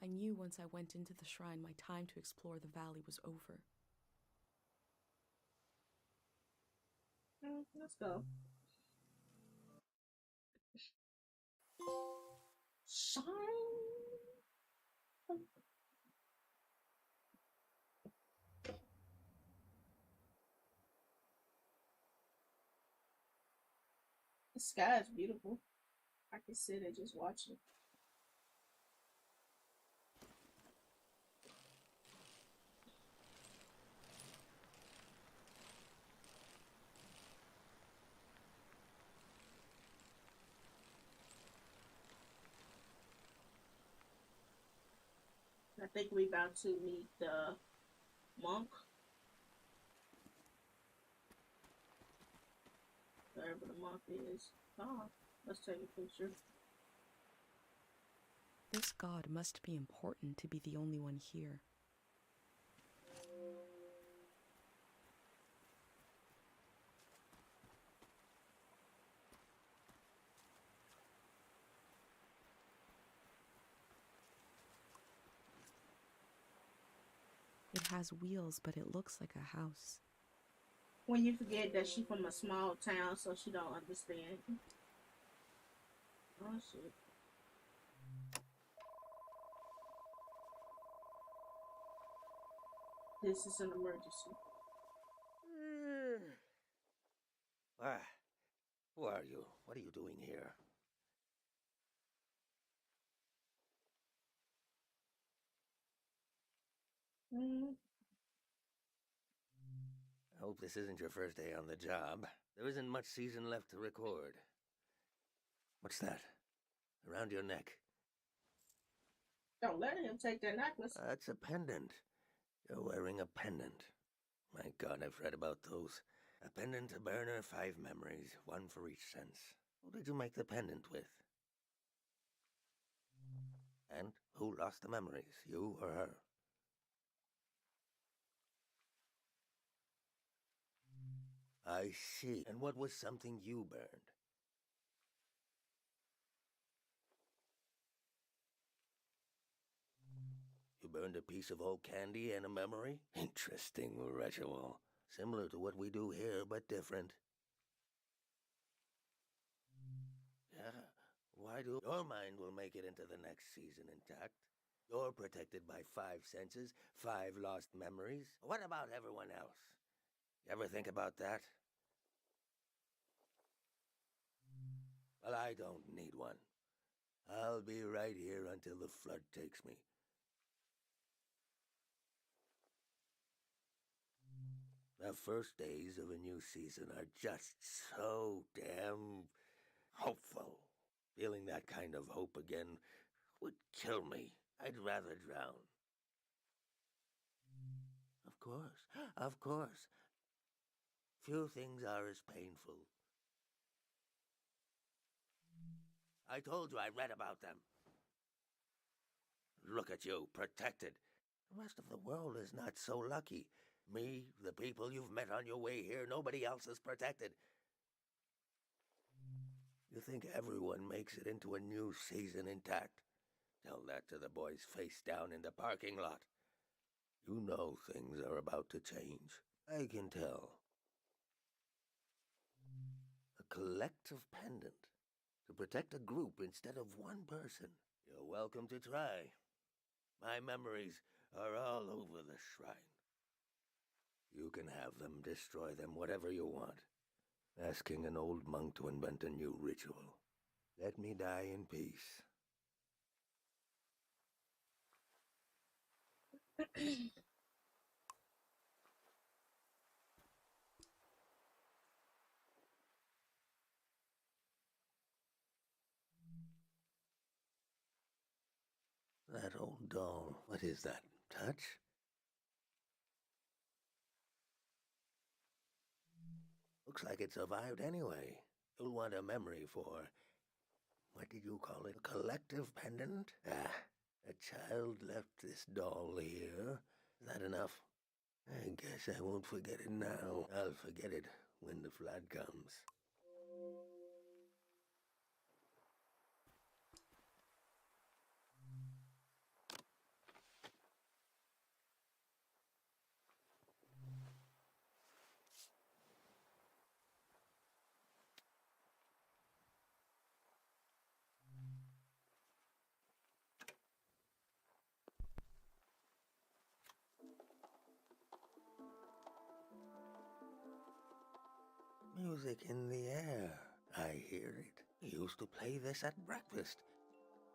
I knew once I went into the shrine, my time to explore the valley was over. Let's go. Shine. The sky is beautiful. I can sit and just watch it. I think we about to meet the monk. Wherever the monk is. Oh, let's take a picture. This god must be important to be the only one here. It has wheels, but it looks like a house. When you forget that she from a small town, so she don't understand. Oh shit. This is an emergency. Ah, who are you? What are you doing here? Mm. I hope this isn't your first day on the job. There isn't much season left to record. What's that? Around your neck? Don't let him take that necklace. That's a pendant. You're wearing a pendant. My God, I've read about those. A pendant to burner 5 memories, 1 for each sense. Who did you make the pendant with? And who lost the memories, you or her? I see. And what was something you burned? You burned a piece of old candy and a memory? Interesting ritual. Similar to what we do here, but different. Yeah. Why do your mind will make it into the next season intact? You're protected by 5 senses, 5 lost memories. What about everyone else? You ever think about that? Well, I don't need one. I'll be right here until the flood takes me. The first days of a new season are just so damn hopeful. Feeling that kind of hope again would kill me. I'd rather drown. Of course, of course. Few things are as painful. I told you I read about them. Look at you, protected. The rest of the world is not so lucky. Me, the people you've met on your way here, nobody else is protected. You think everyone makes it into a new season intact? Tell that to the boys face down in the parking lot. You know things are about to change. I can tell. A collective pendant to protect a group instead of one person. You're welcome to try. My memories are all over the shrine. You can have them, destroy them, whatever you want. Asking an old monk to invent a new ritual. Let me die in peace. That old doll, what is that? Touch? Looks like it survived anyway. You'll want a memory for... What did you call it? A collective pendant? Ah, a child left this doll here. Is that enough? I guess I won't forget it now. I'll forget it when the flood comes. Music in the air. I hear it. I used to play this at breakfast.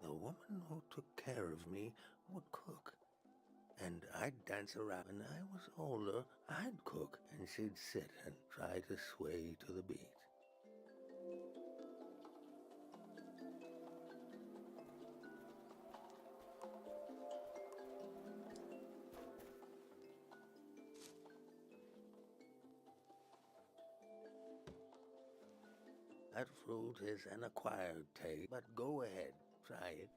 The woman who took care of me would cook. And I'd dance around. When I was older, I'd cook, and she'd sit and try to sway to the beat. That fruit is an acquired taste, but go ahead, try it.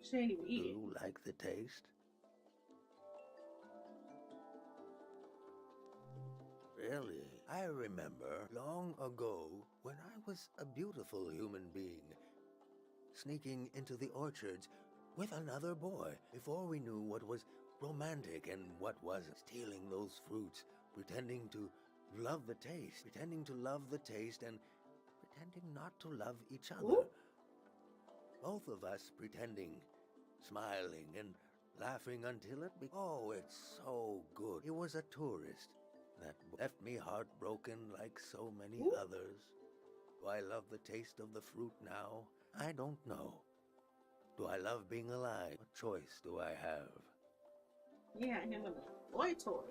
She ain't even Do eat it. you like the taste? Really? I remember long ago when I was a beautiful human being, sneaking into the orchards with another boy before we knew what was romantic and what wasn't. Stealing those fruits, pretending to love the taste, and pretending not to love each other. Ooh. Both of us pretending, smiling and laughing until oh, it's so good. He was a tourist that left me heartbroken like so many others. Do I love the taste of the fruit now? I don't know. Do I love being alive? What choice do I have? Yeah, him and a boy toy.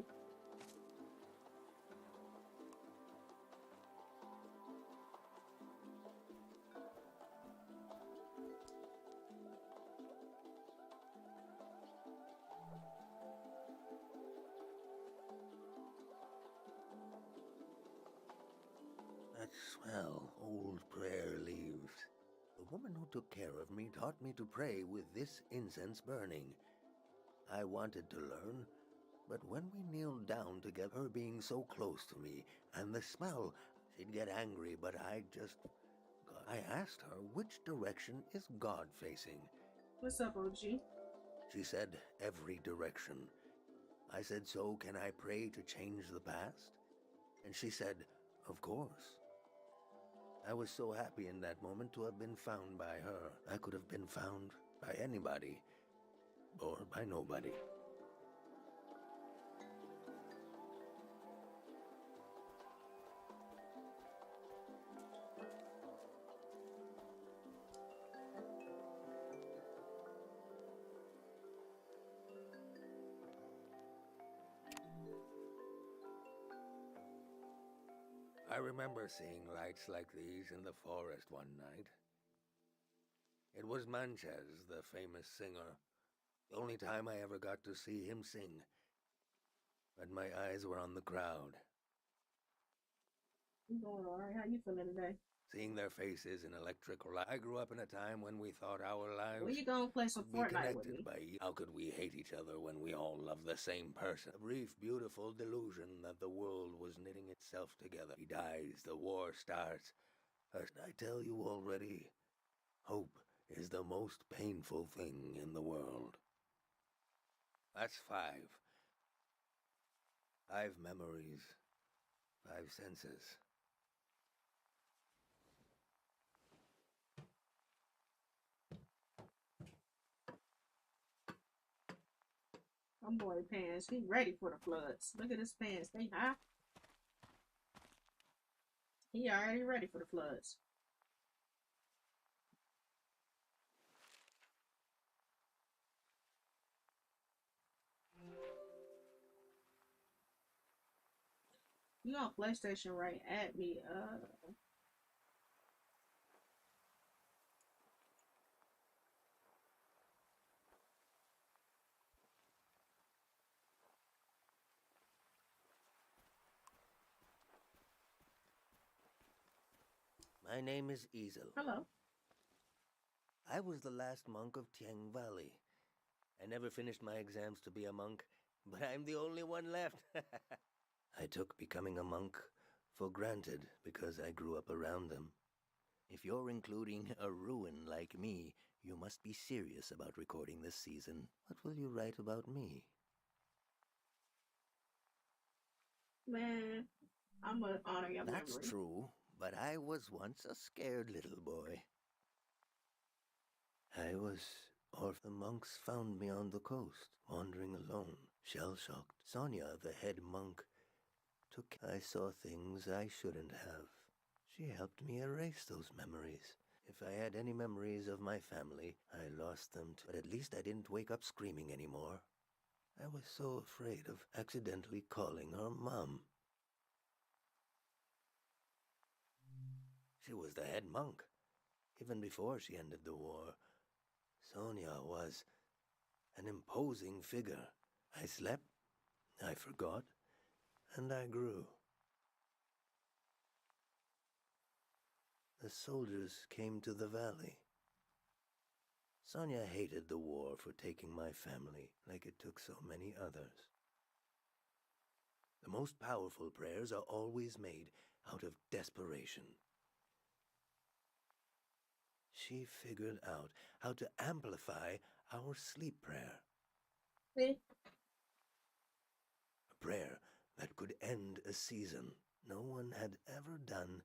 That's swell. Old prayer leaves. The woman who took care of me taught me to pray with this incense burning. I wanted to learn, but when we kneeled down together, her being so close to me, and the smell, she'd get angry, but I asked her, which direction is God facing? What's up, OG? She said, every direction. I said, so can I pray to change the past? And she said, of course. I was so happy in that moment to have been found by her. I could have been found by anybody, or by nobody. I remember seeing lights like these in the forest one night. It was Manches, the famous singer. The only time I ever got to see him sing. But my eyes were on the crowd. You doing alright? How you feeling today? Seeing their faces in electric light. I grew up in a time when we thought our lives When you gonna play some would be Fortnite with connected me? by how could we hate each other when we all love the same person? A brief, beautiful delusion that the world was knitting itself together. He dies, the war starts. I tell you already, hope is the most painful thing in the world. That's 5. 5 memories, 5 senses. My boy Pants, he ready for the floods. Look at his pants, they high. He already ready for the floods. You on PlayStation right at me, My name is Easel. hello. I was the last monk of Tiang Valley. I never finished my exams to be a monk, but I'm the only one left. I took becoming a monk for granted because I grew up around them. If you're including a ruin like me, you must be serious about recording this season. What will you write about me? Man, I'm gonna honor your That's memory. true, but I was once a scared little boy. I was the monks found me on the coast, wandering alone, shell-shocked. Sonia, the head monk, I saw things I shouldn't have. She helped me erase those memories. If I had any memories of my family, I lost them too. But at least I didn't wake up screaming anymore. I was so afraid of accidentally calling her Mom. She was the head monk. Even before she ended the war, Sonia was an imposing figure. I slept, I forgot, and I grew. The soldiers came to the valley. Sonia hated the war for taking my family like it took so many others. The most powerful prayers are always made out of desperation. She figured out how to amplify our sleep prayer. See? A prayer that could end a season. No one had ever done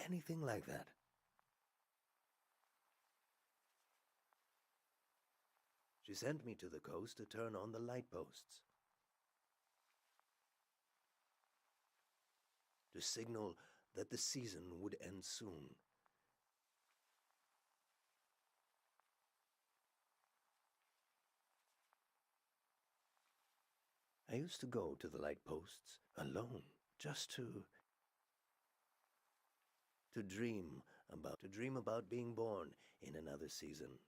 anything like that. She sent me to the coast to turn on the light posts, to signal that the season would end soon. I used to go to the light posts alone, just to dream about being born in another season,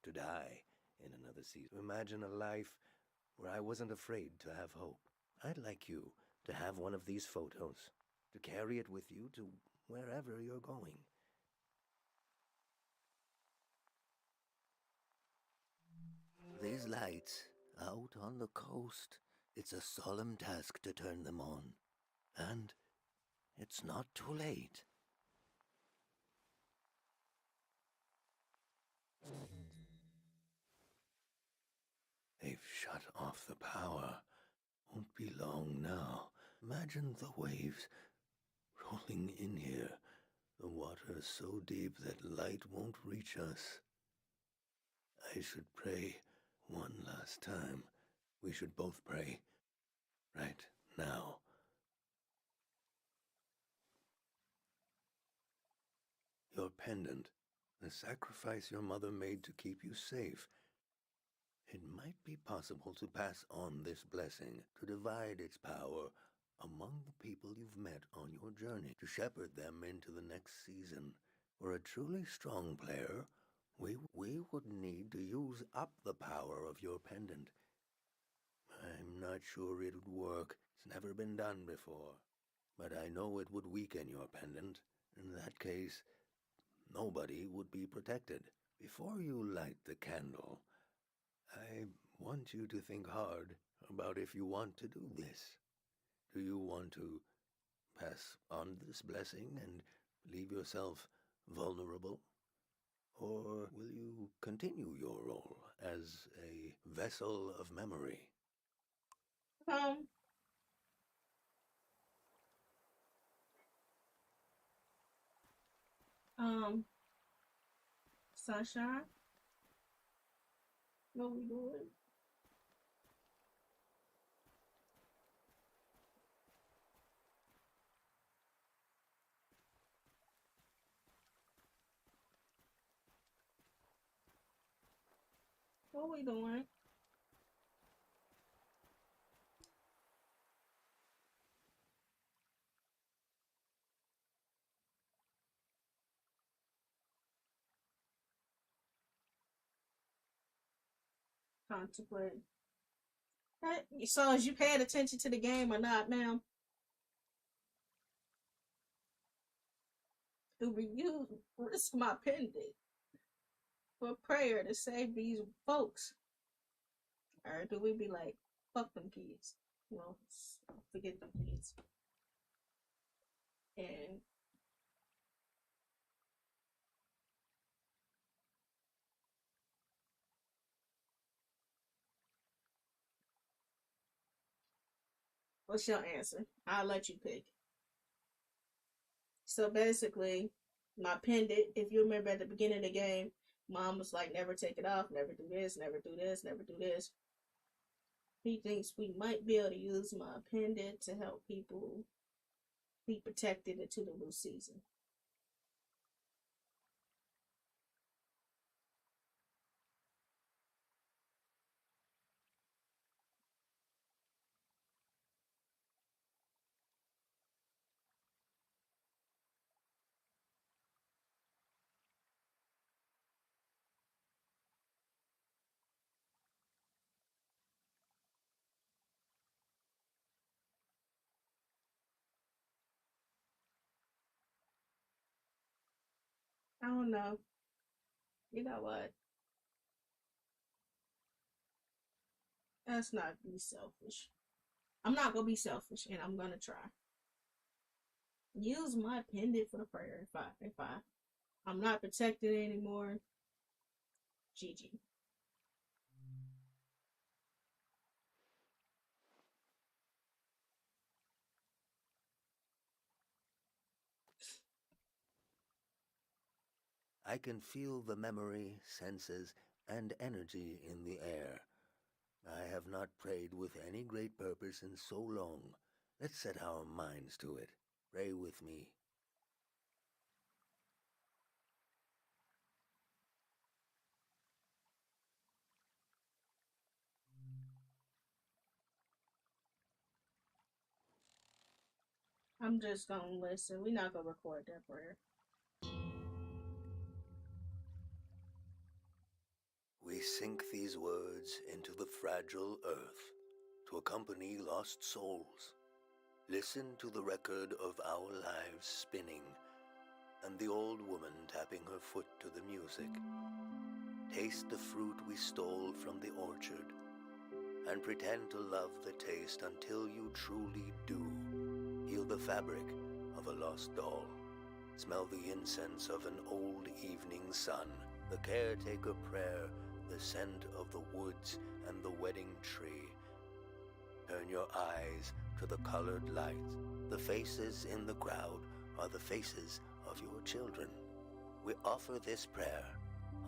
to die in another season, to imagine a life where I wasn't afraid to have hope. I'd like you to have one of these photos, to carry it with you to wherever you're going. These lights out on the coast, it's a solemn task to turn them on. And it's not too late. They've shut off the power. Won't be long now. Imagine the waves rolling in here. The water is so deep that light won't reach us. I should pray one last time. We should both pray. Right now. Your pendant, the sacrifice your mother made to keep you safe. It might be possible to pass on this blessing, to divide its power among the people you've met on your journey, to shepherd them into the next season. For a truly strong player, we would need to use up the power of your pendant. I'm not sure it would work. It's never been done before. But I know it would weaken your pendant. In that case, nobody would be protected. Before you light the candle, I want you to think hard about if you want to do this. Do you want to pass on this blessing and leave yourself vulnerable? Or will you continue your role as a vessel of memory? Um, Sunshine, what we doing? What we doing? Contemplate. Hey, so is you paying attention to the game or not, ma'am? Do we use risk my pendant for prayer to save these folks? Or do we be like, fuck them kids? Well, forget them kids. And what's your answer? I'll let you pick. So basically, my pendant, if you remember at the beginning of the game, mom was like, never take it off, never do this, never do this, never do this. He thinks we might be able to use my pendant to help people be protected into the new season. I don't know. You know what? Let's not be selfish. I'm not gonna be selfish, and I'm gonna try. Use my pendant for the prayer. I'm not protected anymore. GG. I can feel the memory, senses, and energy in the air. I have not prayed with any great purpose in so long. Let's set our minds to it. Pray with me. I'm just gonna listen. We're not gonna record that prayer. We sink these words into the fragile earth to accompany lost souls. Listen to the record of our lives spinning and the old woman tapping her foot to the music. Taste the fruit we stole from the orchard and pretend to love the taste until you truly do. Feel the fabric of a lost doll. Smell the incense of an old evening sun, the caretaker prayer, the scent of the woods and the wedding tree. Turn your eyes to the colored lights. The faces in the crowd are the faces of your children. We offer this prayer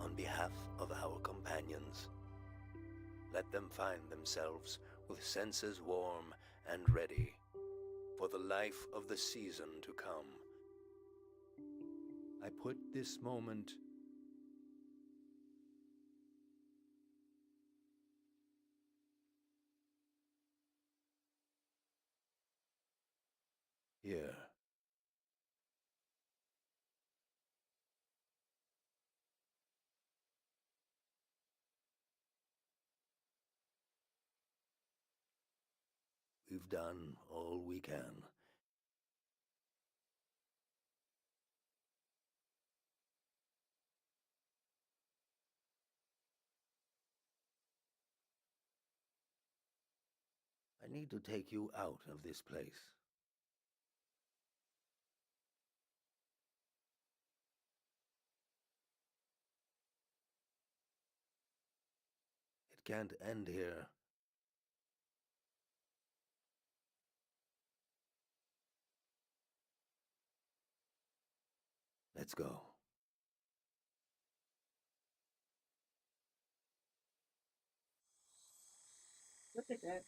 on behalf of our companions. Let them find themselves with senses warm and ready for the life of the season to come. I put this moment here. We've done all we can. I need to take you out of this place. It can't end here. Let's go. Look at that.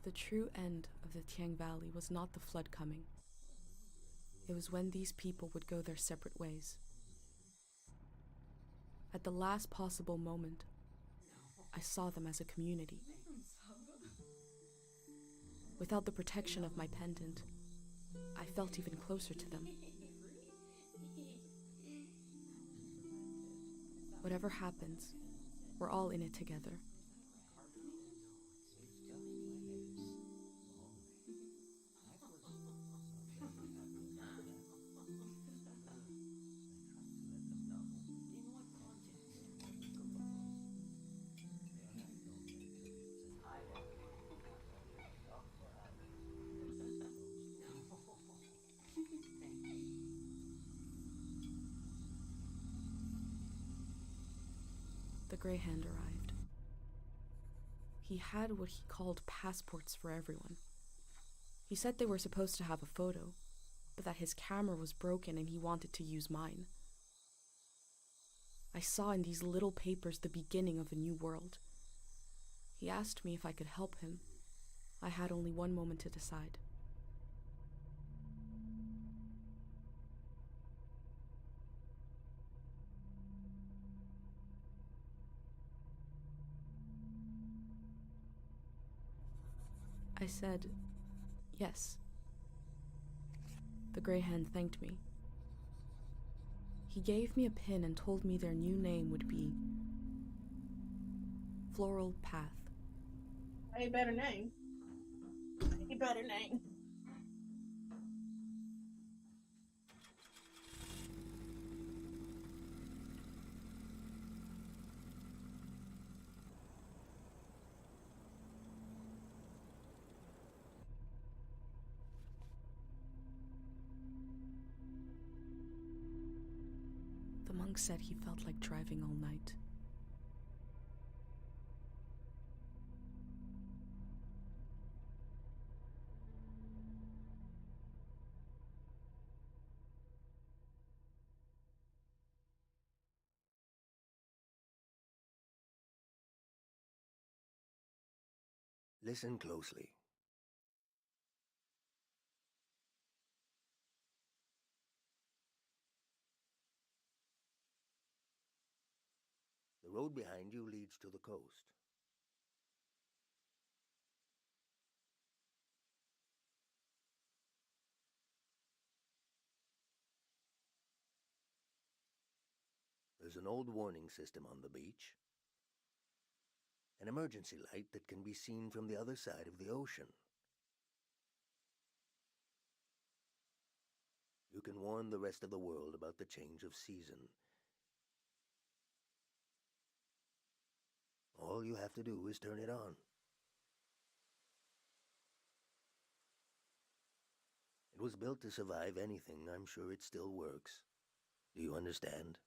The true end of the Tiang Valley was not the flood coming. It was when these people would go their separate ways. At the last possible moment, I saw them as a community. Without the protection of my pendant, I felt even closer to them. Whatever happens, we're all in it together. The Grey Hand arrived. He had what he called passports for everyone. He said they were supposed to have a photo, but that his camera was broken and he wanted to use mine. I saw in these little papers the beginning of a new world. He asked me if I could help him. I had only one moment to decide. I said, yes. The Grey Hand thanked me. He gave me a pin and told me their new name would be Floral Path. A better name. A better name. Monk said he felt like driving all night. Listen closely. The road behind you leads to the coast. There's an old warning system on the beach. An emergency light that can be seen from the other side of the ocean. You can warn the rest of the world about the change of season. All you have to do is turn it on. It was built to survive anything. I'm sure it still works. Do you understand?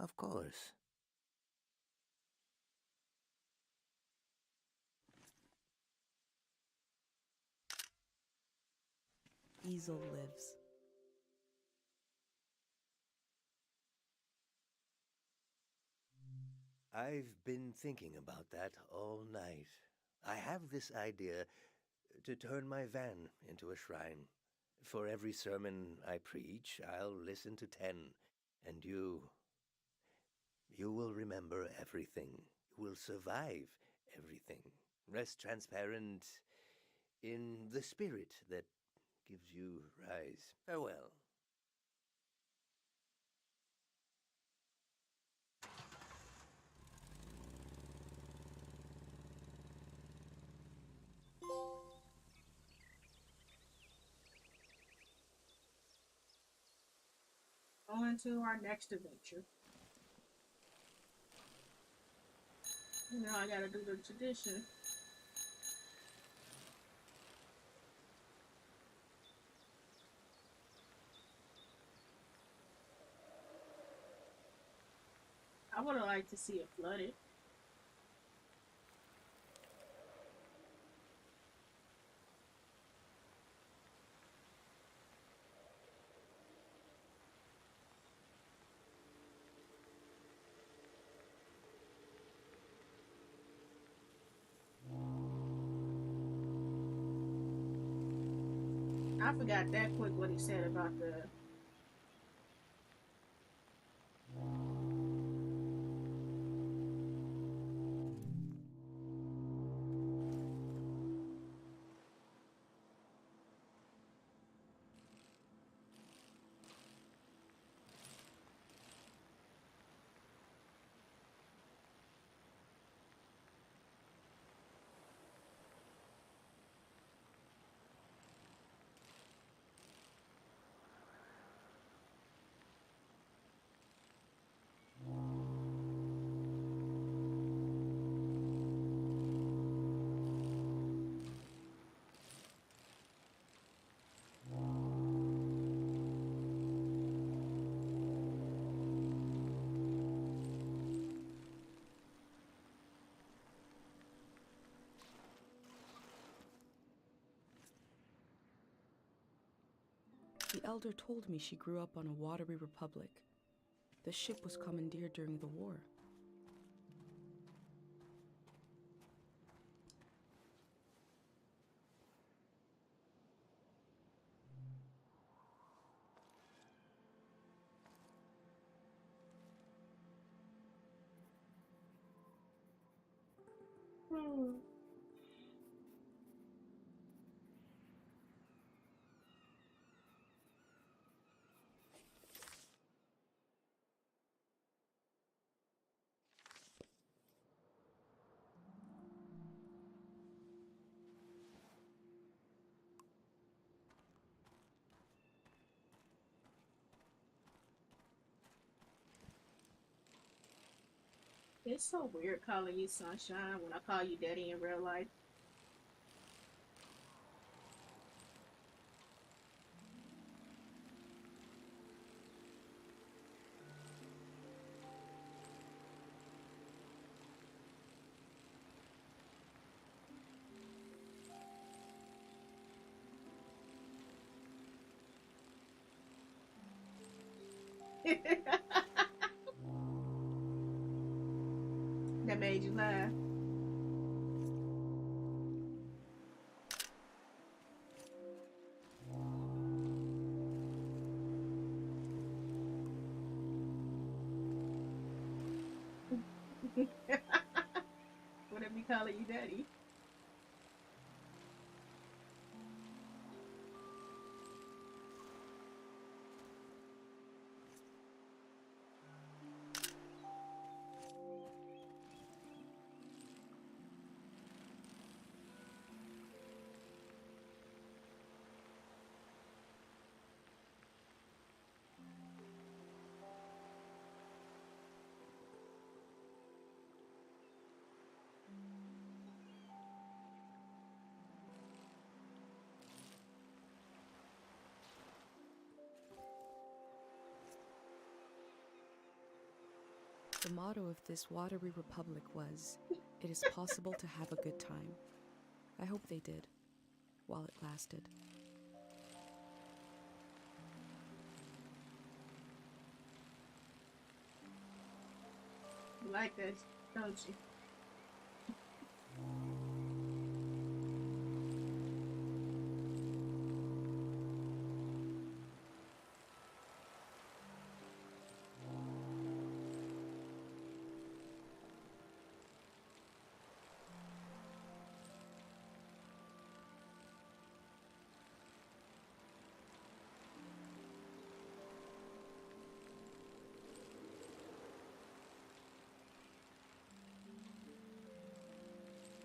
Of course. Easel lives. I've been thinking about that all night. I have this idea to turn my van into a shrine. For every sermon I preach, I'll listen to 10, and you will remember everything. You will survive everything. Rest transparent in the spirit that gives you rise. Farewell. On to our next adventure. Now I gotta do the tradition. I would have liked to see it flooded. I forgot that quick what he said about the The elder told me she grew up on a watery republic. The ship was commandeered during the war. It's so weird calling you Sunshine when I call you Daddy in real life. That made you laugh. What if we calling you daddy? The motto of this watery republic was, "It is possible to have a good time." I hope they did, while it lasted. You like this, don't you?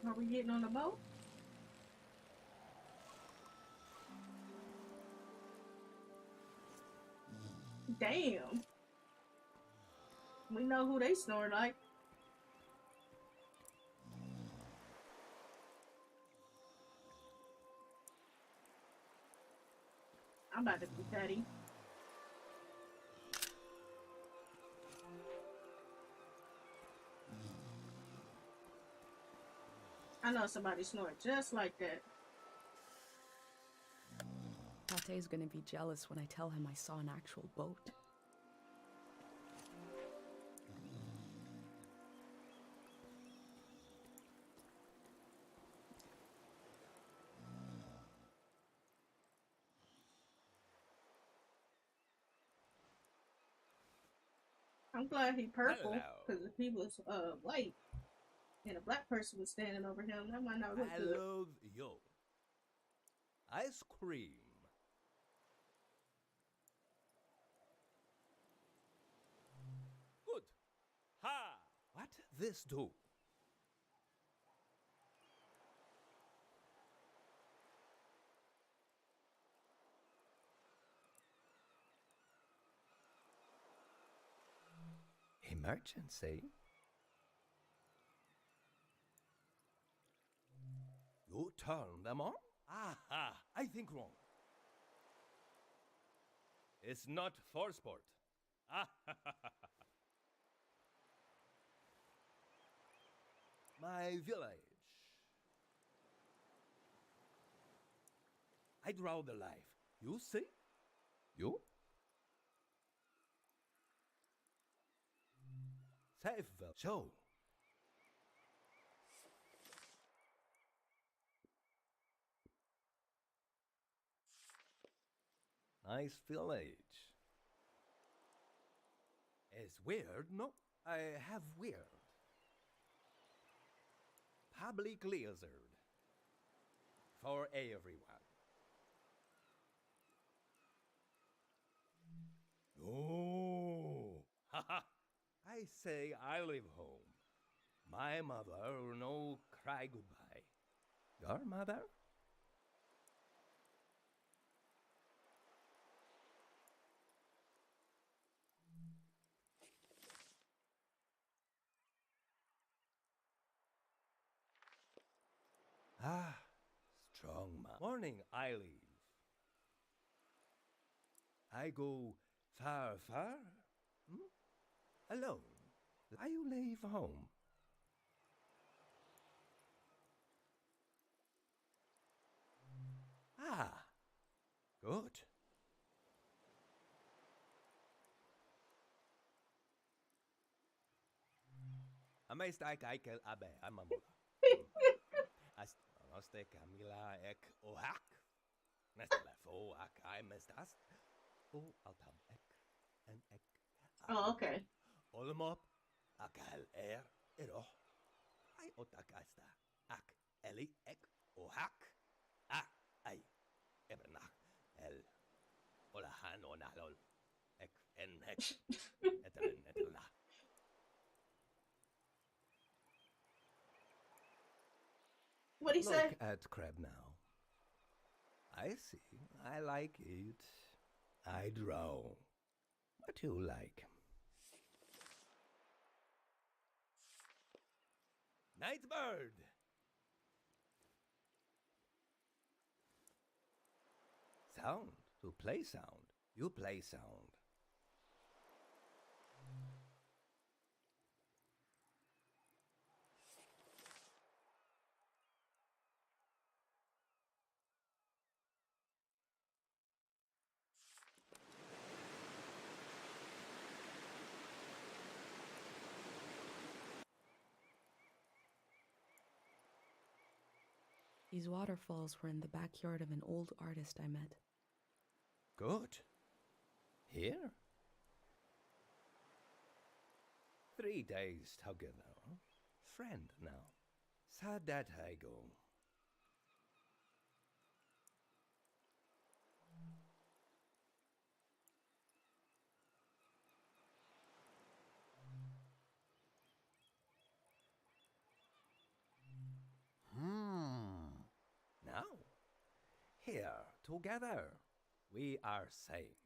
Are we getting on the boat? Damn. We know who they snore like. I'm about to be petty. I know somebody snoring just like that. Pate's gonna be jealous when I tell him I saw an actual boat. I'm glad he purple, Hello. because if he was white and a black person was standing over him, that might not look I good. love you. Ice cream. Good. Ha! What this do? Emergency? You turn them on? Aha! I think wrong. It's not for sport. My village. I draw the life. You see? You? Safe show. Nice village. It's weird, no? I have weird. Public lizard. For everyone. No. Haha. I say I live home. My mother no cry goodbye. Your mother? Ah, strong man. Morning, I leave. I go far, far? Alone. I leave home. Ah, good. Ameista kaikel abe amamula. Aste Camila ek ohak. Nestele fo ak aimestas. O altam ek en ek. Oh, okay. Olmop akal ero. Ai otakasta. Ak eli ek ohak. Ai ebenach el olahan onalol. Ek en ek. Etela. What'd he Look say? at crab now. I see. I like it. I draw. What you like? Night bird. Sound. To play sound. You play sound. These waterfalls were in the backyard of an old artist I met. Good. Here? 3 days together. Friend now. Sad that I go. Now, here, together, we are same.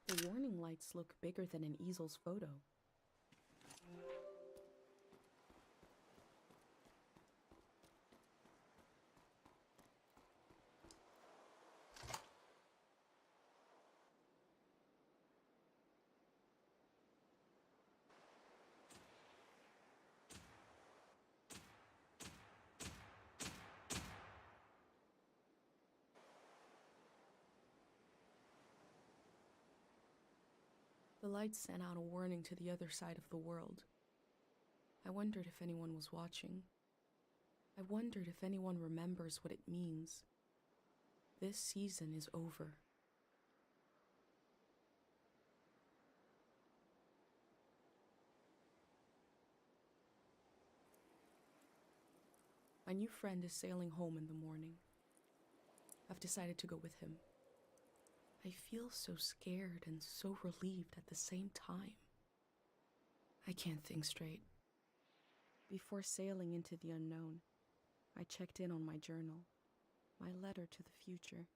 The warning lights look bigger than an easel's photo. The lights sent out a warning to the other side of the world. I wondered if anyone was watching. I wondered if anyone remembers what it means. This season is over. My new friend is sailing home in the morning. I've decided to go with him. I feel so scared and so relieved at the same time. I can't think straight. Before sailing into the unknown, I checked in on my journal, my letter to the future.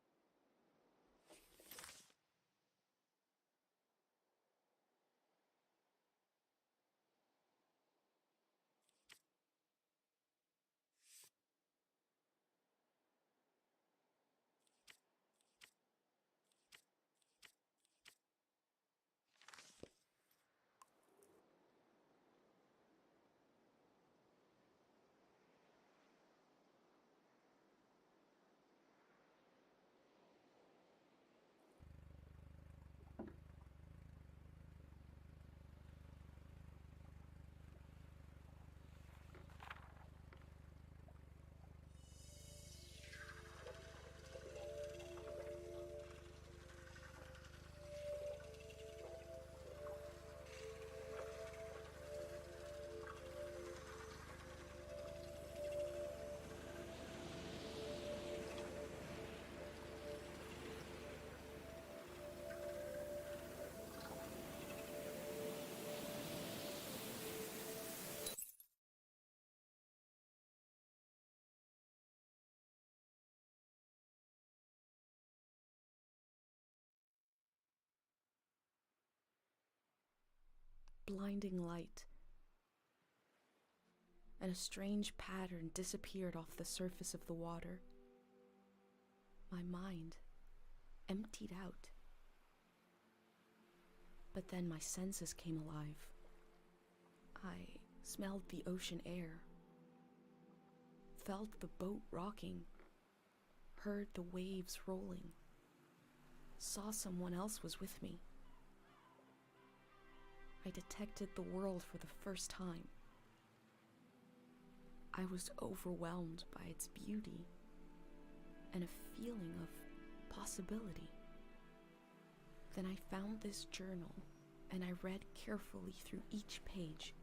blinding light, and a strange pattern disappeared off the surface of the water. My mind emptied out. But then my senses came alive. I smelled the ocean air, felt the boat rocking, heard the waves rolling, saw someone else was with me. I detected the world for the first time. I was overwhelmed by its beauty and a feeling of possibility. Then I found this journal and I read carefully through each page.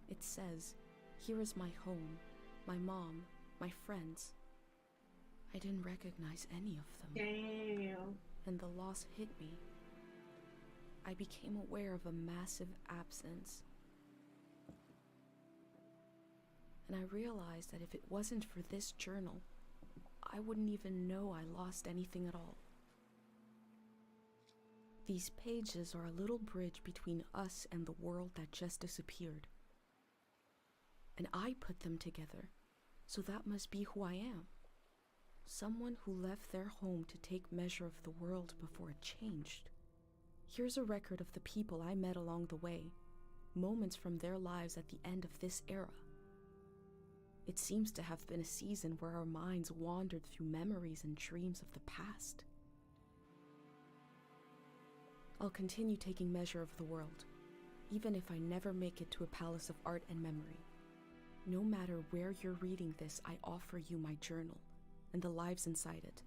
It says, "Here is my home, my mom, my friends." I didn't recognize any of them. Damn. And the loss hit me. I became aware of a massive absence. And I realized that if it wasn't for this journal, I wouldn't even know I lost anything at all. These pages are a little bridge between us and the world that just disappeared. And I put them together, so that must be who I am. Someone who left their home to take measure of the world before it changed. Here's a record of the people I met along the way, moments from their lives at the end of this era. It seems to have been a season where our minds wandered through memories and dreams of the past. I'll continue taking measure of the world, even if I never make it to a palace of art and memory. No matter where you're reading this, I offer you my journal and the lives inside it.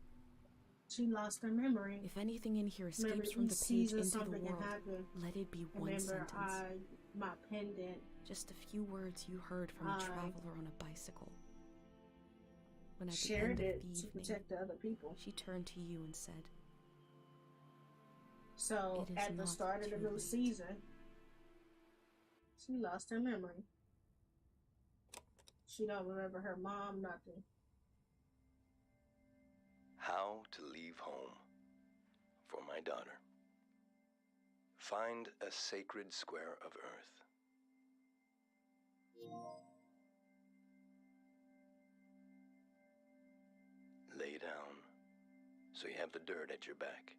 She lost her memory. If anything in here escapes Remember, from the page into the something world, happen. let it be one Remember, sentence. my pendant. Just a few words you heard from a traveler on a bicycle. When at the shared end of it the to evening, protect the other people. she turned to you and said, So, "It is at the not start of the too new late." season, she lost her memory. She don't remember her mom, nothing. How to leave home for my daughter. Find a sacred square of earth. Lay down so you have the dirt at your back.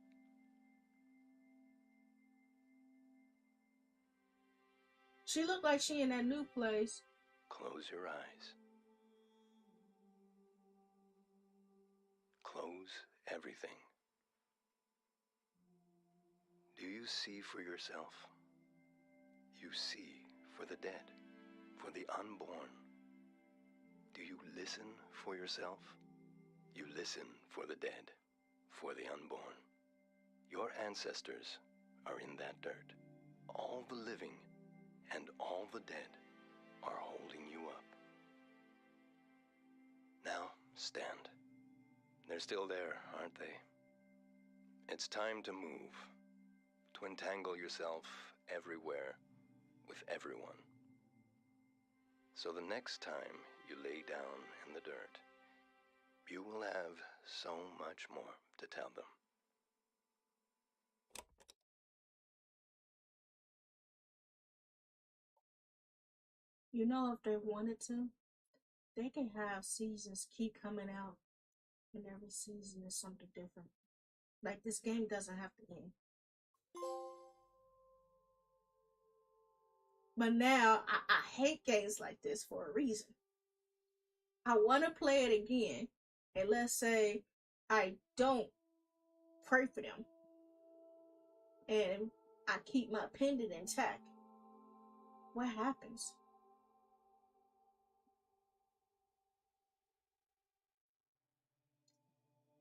She looked like she in that new place. Close your eyes. Close everything. Do you see for yourself? You see for the dead, for the unborn. Do you listen for yourself? You listen for the dead, for the unborn. Your ancestors are in that dirt. All the living and all the dead are holding you up. Now, stand. They're still there, aren't they? It's time to move, to entangle yourself everywhere with everyone. So the next time you lay down in the dirt, you will have so much more to tell them. You know, if they wanted to, they can have seasons keep coming out, and every season is something different. Like, this game doesn't have to end. But now, I hate games like this for a reason. I want to play it again, and let's say I don't pray for them, and I keep my pendant intact. What happens?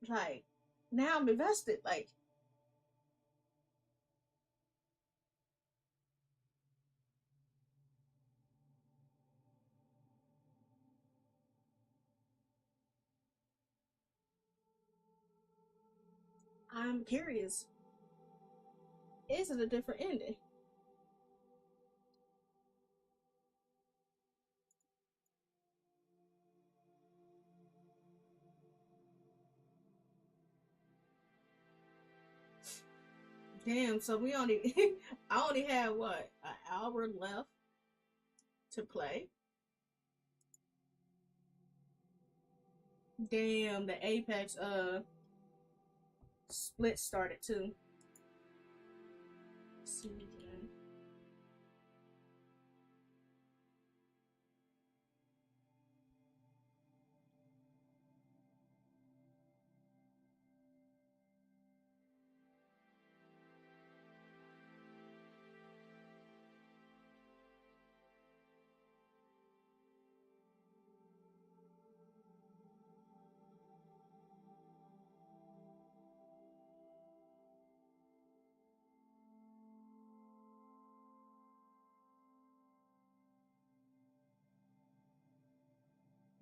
Like, now I'm invested. Like, I'm curious. Is it a different ending? Damn, so we only I only had what, an hour left to play. Damn, the Apex split started too. Season.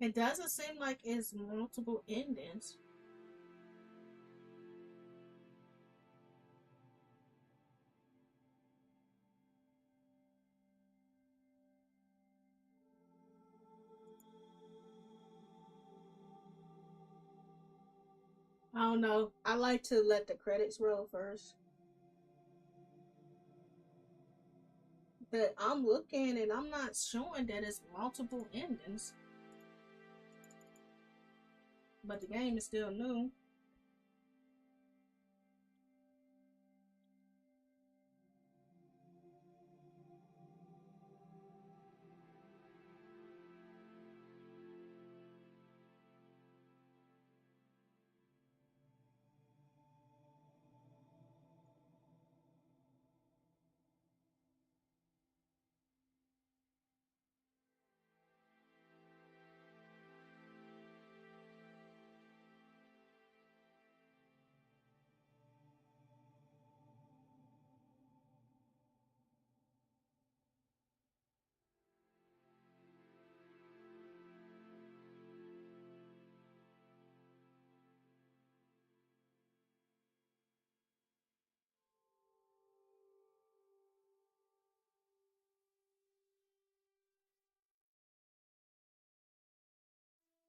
It doesn't seem like it's multiple endings. I don't know. I like to let the credits roll first. But I'm looking and I'm not showing that it's multiple endings. But the game is still new.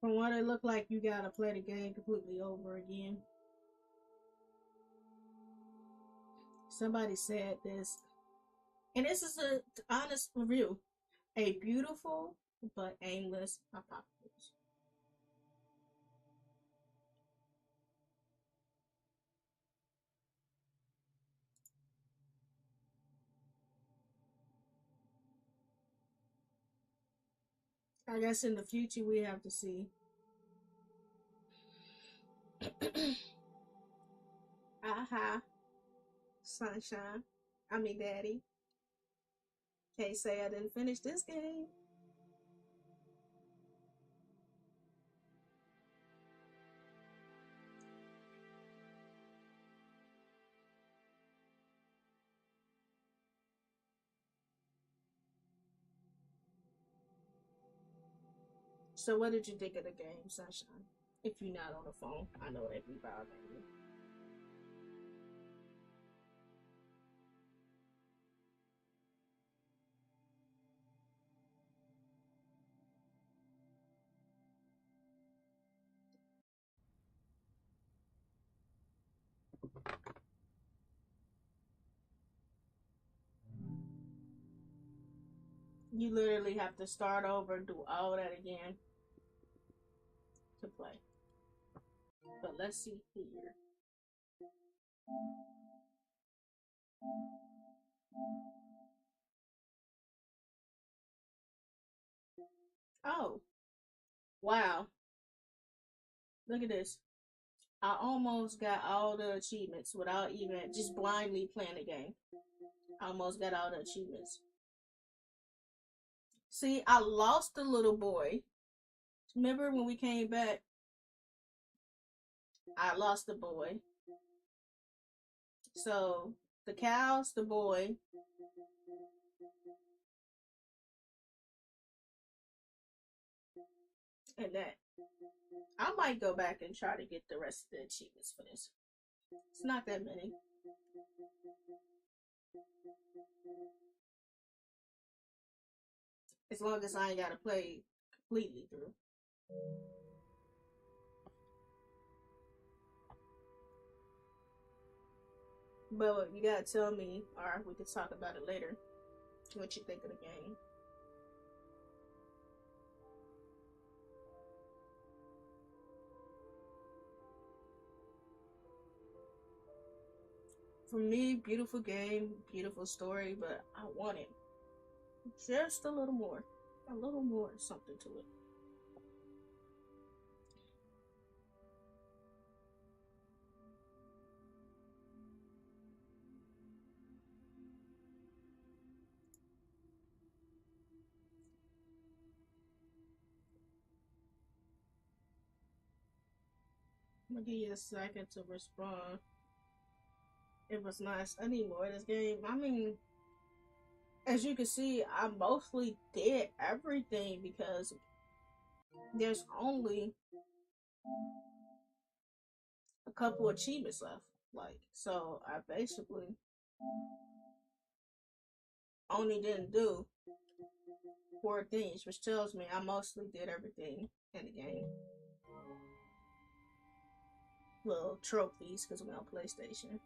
From what it looked like, you gotta play the game completely over again. Somebody said this, and this is an honest review. A beautiful but aimless apocalypse. I guess in the future we have to see. Aha, sunshine. I mean, daddy. Can't say I didn't finish this game. So, what did you think of the game, Sunshine? If you're not on the phone, I know that'd be bothering you. You literally have to start over and do all that again to play. But let's see here. Oh, wow. Look at this. I almost got all the achievements without even just blindly playing the game. I almost got all the achievements. See, I lost the little boy. Remember when we came back? I lost the boy. So, the cows, the boy. And that. I might go back and try to get the rest of the achievements for this. It's not that many. As long as I ain't gotta play completely through. But you gotta tell me, or we could talk about it later, what you think of the game. For me, beautiful game, beautiful story, but I wanted just a little more. A little more something to it. I'm gonna give you a second to respond. It was nice. I need more of this game. I mean, as you can see, I mostly did everything because there's only a couple achievements left. Like, so I basically only didn't do 4 things, which tells me I mostly did everything in the game. Little trophies because I'm on PlayStation.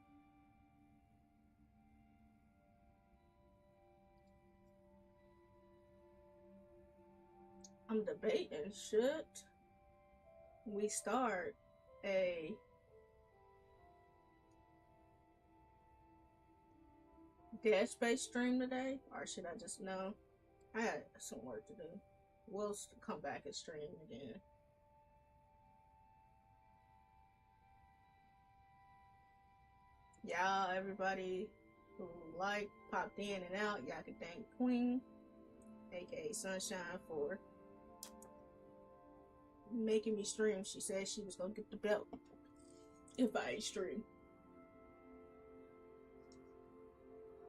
I'm debating, should we start a Dead Space stream today, or should I just know? I had some work to do. We'll come back and stream again. Y'all, everybody who popped in and out, y'all can thank Queen, aka Sunshine, for making me stream. She said she was gonna get the belt if I ain't stream.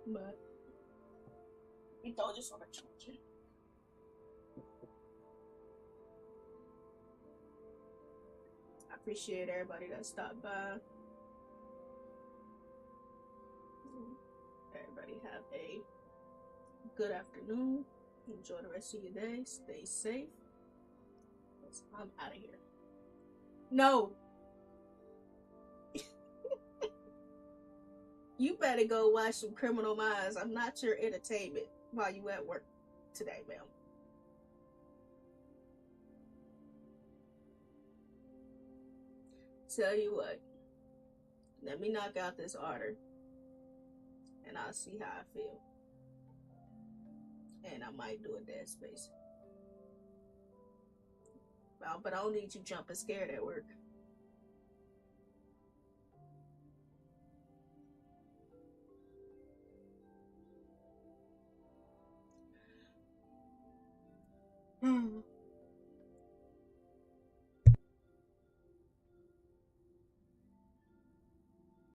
But we throw this on the charger. I appreciate everybody that stopped by. Everybody have a good afternoon. Enjoy the rest of your day. Stay safe. I'm out of here. No. You better go watch some Criminal Minds. I'm not your entertainment while you at work today, ma'am. Tell you what. Let me knock out this order. And I'll see how I feel. And I might do a Dead Space. Well, but I don't need you jumping scared at work.